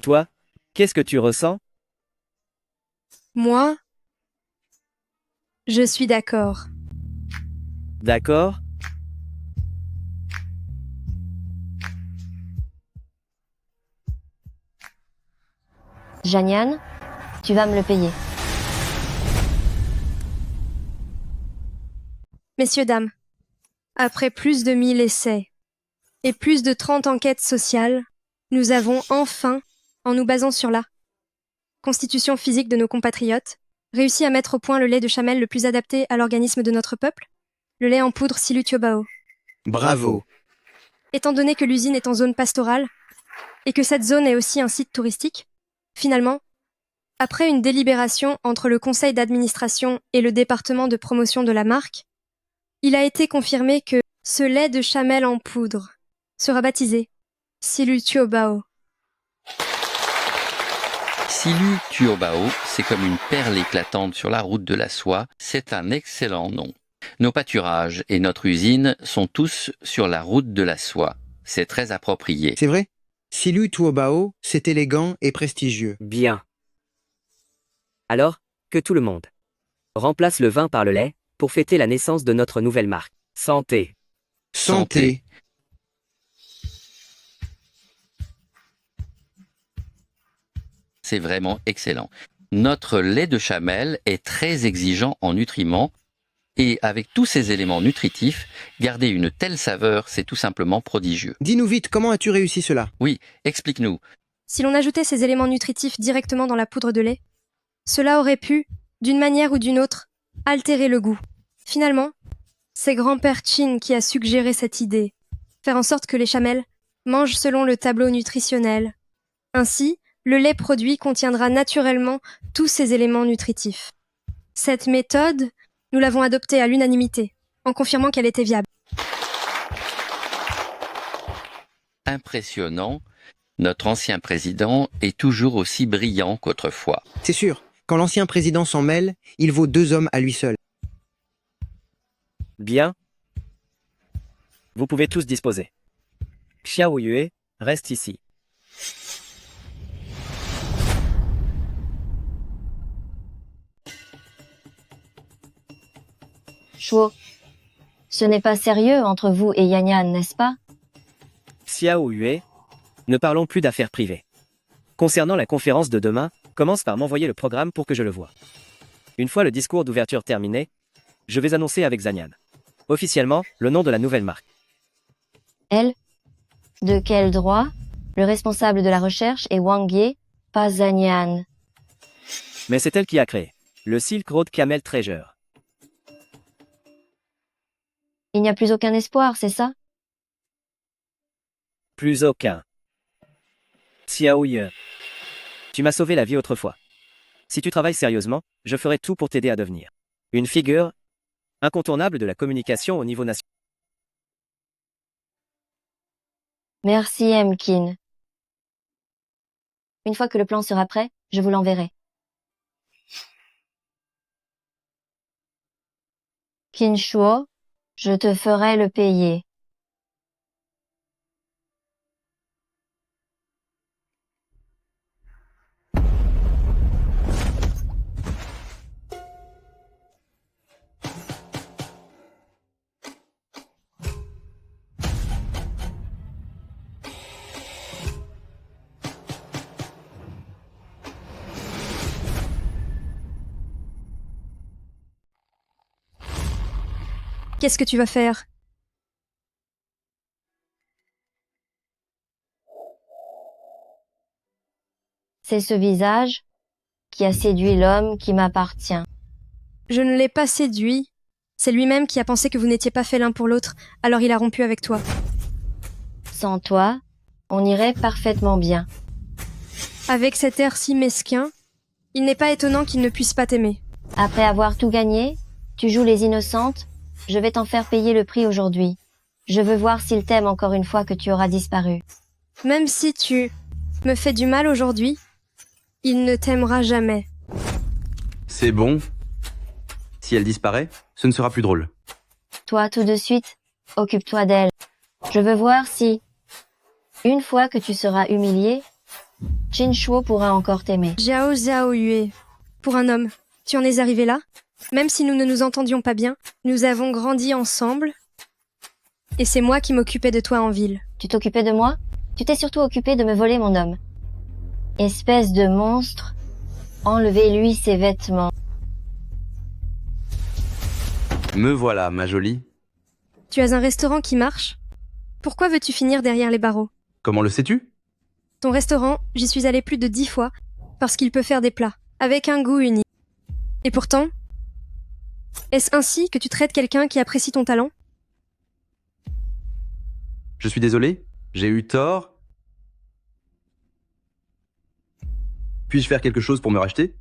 Toi, qu'est-ce que tu ressens?
Moi? Je suis d'accord.
D'accord?
Janian, tu vas me le payer.
Messieurs, dames, après plus de 1000 essais et plus de 30 enquêtes sociales, nous avons enfin, en nous basant sur la constitution physique de nos compatriotes, réussi à mettre au point le lait de chamel le plus adapté à l'organisme de notre peuple, le lait en poudre Silutuobao.
Bravo.
Étant donné que l'usine est en zone pastorale, et que cette zone est aussi un site touristique, finalement, après une délibération entre le conseil d'administration et le département de promotion de la marque, il a été confirmé que ce lait de chamel en poudre sera baptisé Silutuobao.
Silutuobao, c'est comme une perle éclatante sur la route de la soie. C'est un excellent nom. Nos pâturages et notre usine sont tous sur la route de la soie. C'est très approprié.
C'est vrai? Silutuobao, c'est élégant et prestigieux.
Bien. Alors, que tout le monde remplace le vin par le lait pour fêter la naissance de notre nouvelle marque. Santé.
Santé.
C'est vraiment excellent. Notre lait de chamel est très exigeant en nutriments et avec tous ces éléments nutritifs, garder une telle saveur, c'est tout simplement prodigieux.
Dis-nous vite, comment as-tu réussi cela?
Oui, explique-nous.
Si l'on ajoutait ces éléments nutritifs directement dans la poudre de lait, cela aurait pu, d'une manière ou d'une autre, altérer le goût. Finalement, c'est grand-père Chin qui a suggéré cette idée, faire en sorte que les chamels mangent selon le tableau nutritionnel. Ainsi, le lait produit contiendra naturellement tous ces éléments nutritifs. Cette méthode, nous l'avons adoptée à l'unanimité, en confirmant qu'elle était viable.
Impressionnant, notre ancien président est toujours aussi brillant qu'autrefois.
C'est sûr, quand l'ancien président s'en mêle, il vaut 2 hommes à lui seul.
Bien. Vous pouvez tous disposer. Xiao Yue, reste ici.
Shuo, ce n'est pas sérieux entre vous et Yanyan, n'est-ce pas?
Xiao Yue, ne parlons plus d'affaires privées. Concernant la conférence de demain, commence par m'envoyer le programme pour que je le voie. Une fois le discours d'ouverture terminé, je vais annoncer avec Zanyan officiellement le nom de la nouvelle marque.
Elle? De quel droit? Le responsable de la recherche est Wang Ye, pas Zanyan.
Mais c'est elle qui a créé le Silk Road Camel Treasure.
Il n'y a plus aucun espoir, c'est ça?
Plus aucun. Xiao Yue, tu m'as sauvé la vie autrefois. Si tu travailles sérieusement, je ferai tout pour t'aider à devenir une figure incontournable de la communication au niveau national.
Merci, Emkin. Une fois que le plan sera prêt, je vous l'enverrai. Kinshuo, je te ferai le payer.
Qu'est-ce que tu vas faire?
C'est ce visage qui a séduit l'homme qui m'appartient.
Je ne l'ai pas séduit. C'est lui-même qui a pensé que vous n'étiez pas fait l'un pour l'autre, alors il a rompu avec toi.
Sans toi, on irait parfaitement bien.
Avec cet air si mesquin, il n'est pas étonnant qu'il ne puisse pas t'aimer.
Après avoir tout gagné, tu joues les innocentes. Je vais t'en faire payer le prix aujourd'hui. Je veux voir s'il t'aime encore une fois que tu auras disparu.
Même si tu me fais du mal aujourd'hui, il ne t'aimera jamais.
C'est bon. Si elle disparaît, ce ne sera plus drôle.
Toi, tout de suite, occupe-toi d'elle. Je veux voir si, une fois que tu seras humilié, Kinshuo pourra encore t'aimer.
Xiao Yue, pour un homme, tu en es arrivé là? Même si nous ne nous entendions pas bien, nous avons grandi ensemble. Et c'est moi qui m'occupais de toi en ville.
Tu t'occupais de moi? Tu t'es surtout occupé de me voler mon homme. Espèce de monstre, enlevez-lui ses vêtements.
Me voilà, ma jolie.
Tu as un restaurant qui marche? Pourquoi veux-tu finir derrière les barreaux?
Comment le sais-tu?
Ton restaurant, j'y suis allée plus de 10 fois, parce qu'il peut faire des plats, avec un goût unique. Et pourtant, est-ce ainsi que tu traites quelqu'un qui apprécie ton talent?
Je suis désolé, j'ai eu tort. Puis-je faire quelque chose pour me racheter?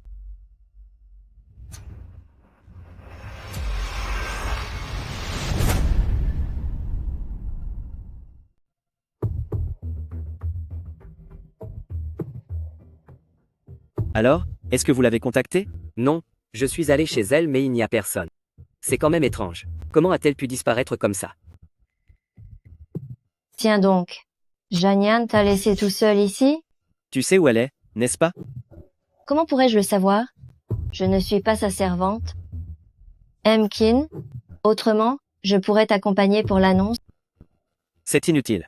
Alors, est-ce que vous l'avez contactée?
Non, je suis allé chez elle mais il n'y a personne. C'est quand même étrange. Comment a-t-elle pu disparaître comme ça?
Tiens donc. Janian t'a laissé tout seul ici?
Tu sais où elle est, n'est-ce pas?
Comment pourrais-je le savoir? Je ne suis pas sa servante. Kin, autrement, je pourrais t'accompagner pour l'annonce.
C'est inutile.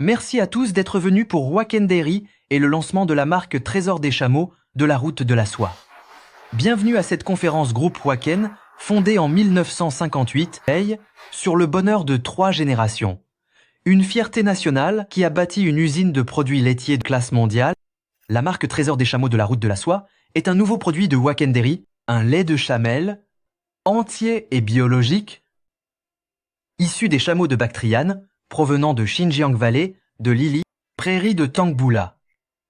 Merci à tous d'être venus pour Wacken Dairy et le lancement de la marque Trésor des Chameaux de la route de la soie. Bienvenue à cette conférence groupe Wacken, fondée en 1958, sur le bonheur de 3 générations. Une fierté nationale qui a bâti une usine de produits laitiers de classe mondiale. La marque Trésor des Chameaux de la route de la soie est un nouveau produit de Wacken Dairy, un lait de chamelle, entier et biologique, issu des chameaux de Bactriane, provenant de Xinjiang Valley, de Lili, prairie de Tangbula.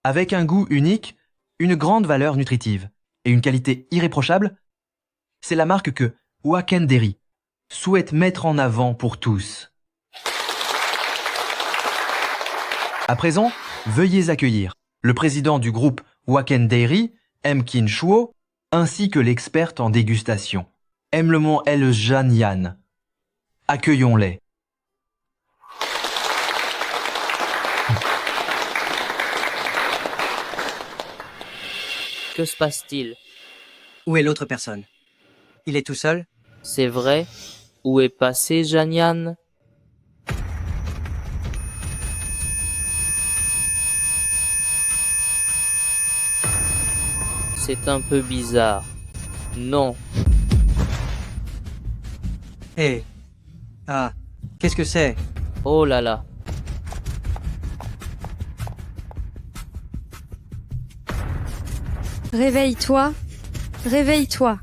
Avec un goût unique, une grande valeur nutritive et une qualité irréprochable, c'est la marque que Wacken Dairy souhaite mettre en avant pour tous. À présent, veuillez accueillir le président du groupe Wacken Dairy, Kin Shuo, ainsi que l'experte en dégustation, Emlemon El Janian. Accueillons-les.
Que se passe-t-il?
Où est l'autre personne? Il est tout seul?
C'est vrai? Où est passé Janian? C'est un peu bizarre. Non.
Hé. Ah, qu'est-ce que c'est?
Oh là là.
Réveille-toi, réveille-toi.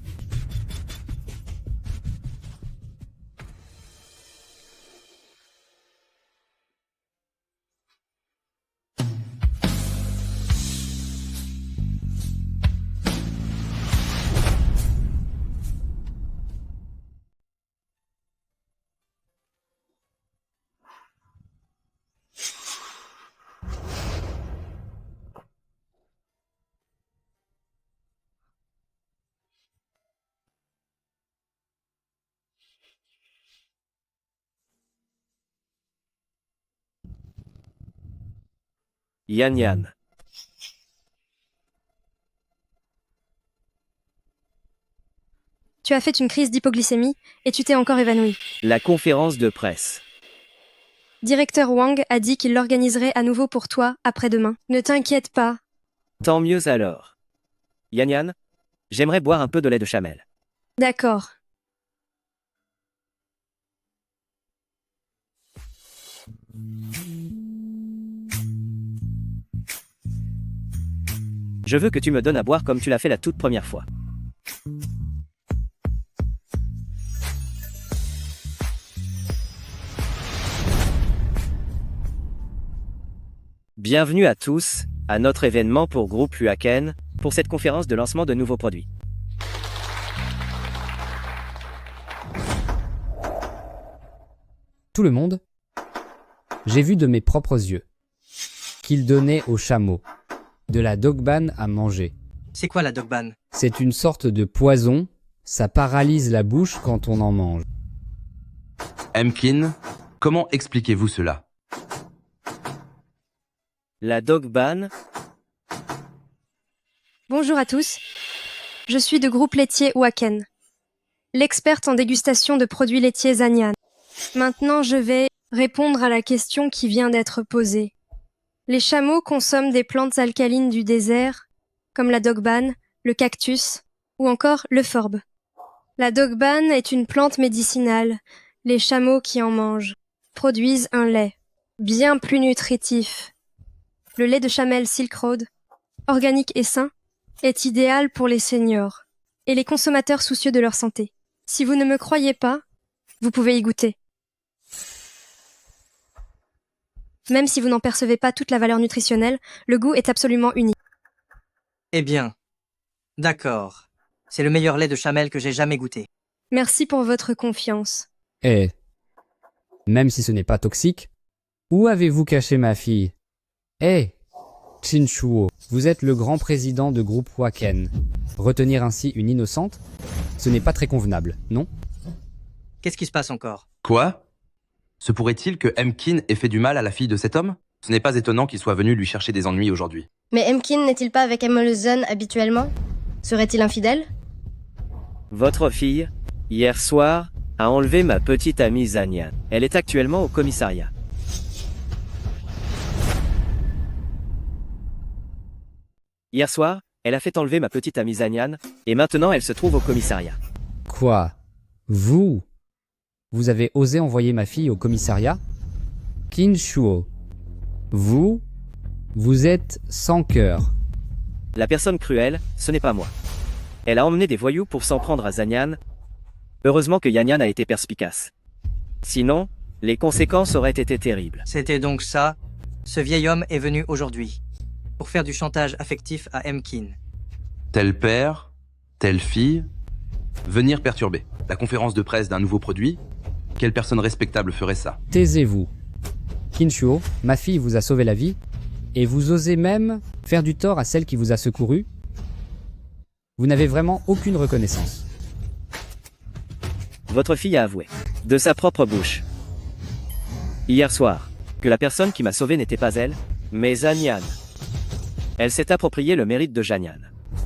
Yan Yan.
Tu as fait une crise d'hypoglycémie et tu t'es encore évanoui.
La conférence de presse.
Directeur Wang a dit qu'il l'organiserait à nouveau pour toi après-demain. Ne t'inquiète pas.
Tant mieux alors. Yan Yan, j'aimerais boire un peu de lait de chamelle.
D'accord.
Je veux que tu me donnes à boire comme tu l'as fait la toute première fois. Bienvenue à tous, à notre événement pour Groupe Wacken, pour cette conférence de lancement de nouveaux produits.
Tout le monde, j'ai vu de mes propres yeux qu'il donnait aux chameaux de la dogban à manger.
C'est quoi la dogban?
C'est une sorte de poison, ça paralyse la bouche quand on en mange.
Kin, comment expliquez-vous cela?
La dogban.
Bonjour à tous. Je suis de groupe laitier Wacken, l'experte en dégustation de produits laitiers Zanyan. Maintenant, je vais répondre à la question qui vient d'être posée. Les chameaux consomment des plantes alcalines du désert, comme la dogban, le cactus ou encore le forbe. La dogban est une plante médicinale. Les chameaux qui en mangent produisent un lait. bien plus nutritif. Le lait de Chamel Silk Road, organique et sain, est idéal pour les seniors et les consommateurs soucieux de leur santé. Si vous ne me croyez pas, vous pouvez y goûter. Même si vous n'en percevez pas toute la valeur nutritionnelle, le goût est absolument unique.
Eh bien, d'accord. C'est le meilleur lait de Chamel que j'ai jamais goûté.
Merci pour votre confiance.
Eh, même si ce n'est pas toxique, où avez-vous caché ma fille? Eh, Chinchuo, vous êtes le grand président de groupe Waken. Retenir ainsi une innocente, ce n'est pas très convenable, non?
Qu'est-ce qui se passe encore?
Quoi? Se pourrait-il que Emkin ait fait du mal à la fille de cet homme? Ce n'est pas étonnant qu'il soit venu lui chercher des ennuis aujourd'hui.
Mais Emkin n'est-il pas avec Emolzen habituellement? Serait-il infidèle?
Votre fille, hier soir, a enlevé ma petite amie Zanyan. Elle est actuellement au commissariat. Hier soir, elle a fait enlever ma petite amie Zanyan, et maintenant elle se trouve au commissariat.
Quoi? Vous avez osé envoyer ma fille au commissariat? Kinshuo, vous êtes sans cœur.
La personne cruelle, ce n'est pas moi. Elle a emmené des voyous pour s'en prendre à Zanyan. Heureusement que Yanyan a été perspicace. Sinon, les conséquences auraient été terribles.
C'était donc ça. Ce vieil homme est venu aujourd'hui pour faire du chantage affectif à Emkin.
Tel père, telle fille, venir perturber la conférence de presse d'un nouveau produit. Quelle personne respectable ferait ça?
Taisez-vous. Kinshuo, ma fille vous a sauvé la vie, et vous osez même faire du tort à celle qui vous a secouru? Vous n'avez vraiment aucune reconnaissance.
Votre fille a avoué, de sa propre bouche, hier soir, que la personne qui m'a sauvé n'était pas elle, mais Zanyan. Elle s'est approprié le mérite de Janyan,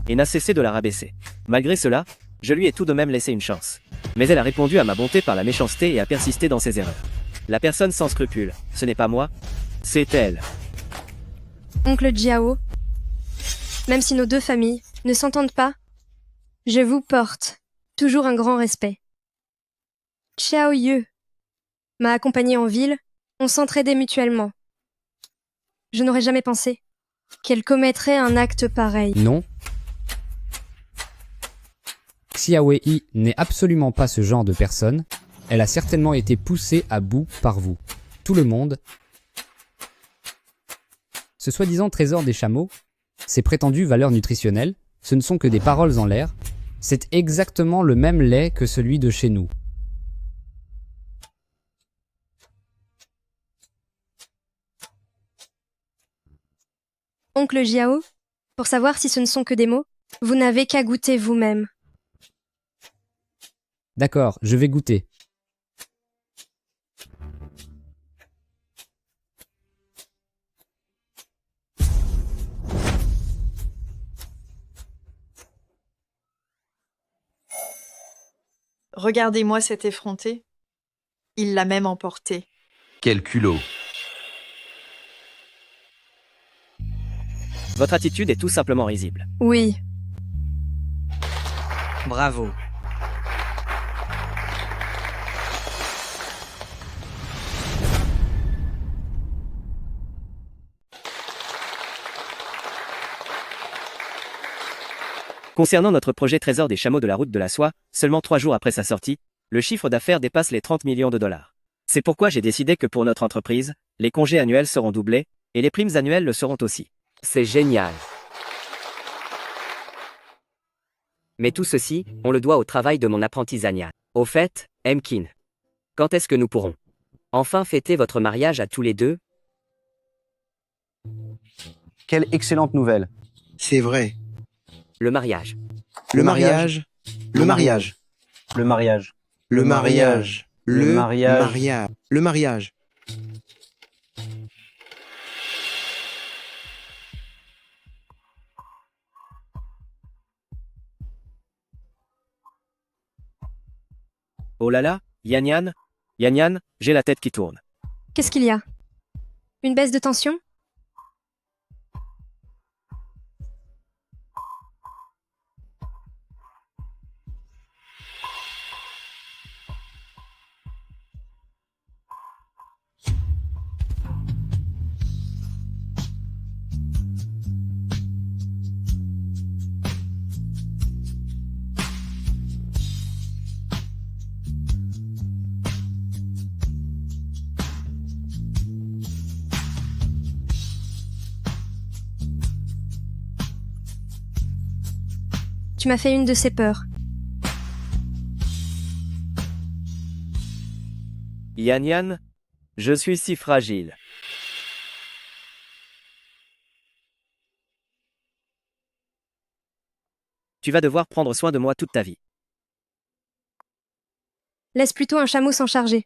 et n'a cessé de la rabaisser. Malgré cela, je lui ai tout de même laissé une chance. Mais elle a répondu à ma bonté par la méchanceté et a persisté dans ses erreurs. La personne sans scrupule, ce n'est pas moi, c'est elle.
Oncle Jiao, même si nos deux familles ne s'entendent pas, je vous porte toujours un grand respect. Xiao Yu m'a accompagné en ville, on s'entraidait mutuellement. Je n'aurais jamais pensé qu'elle commettrait un acte pareil.
Non. Xiaowei n'est absolument pas ce genre de personne. Elle a certainement été poussée à bout par vous. Tout le monde. Ce soi-disant trésor des chameaux, ses prétendues valeurs nutritionnelles, ce ne sont que des paroles en l'air. C'est exactement le même lait que celui de chez nous.
Oncle Jiao, pour savoir si ce ne sont que des mots, vous n'avez qu'à goûter vous-même.
D'accord, je vais goûter.
Regardez-moi cet effronté. Il l'a même emporté.
Quel culot!
Votre attitude est tout simplement risible.
Oui.
Bravo.
Concernant notre projet Trésor des chameaux de la route de la soie, seulement 3 jours après sa sortie, le chiffre d'affaires dépasse les 30 millions de dollars. C'est pourquoi j'ai décidé que pour notre entreprise, les congés annuels seront doublés, et les primes annuelles le seront aussi.
C'est génial. Mais tout ceci, on le doit au travail de mon apprenti Zanyan. Au fait, Emkin, quand est-ce que nous pourrons enfin fêter votre mariage à tous les deux?
Quelle excellente nouvelle.
C'est vrai.
Le mariage.
Le mariage. Le mariage.
Le mariage.
Le mariage.
Le mariage.
Le mariage.
Oh là là, Yanyan, j'ai la tête qui tourne.
Qu'est-ce qu'il y a? Une baisse de tension? Tu m'as fait une de ces peurs.
Yan Yan, je suis si fragile. Tu vas devoir prendre soin de moi toute ta vie.
Laisse plutôt un chameau s'en charger.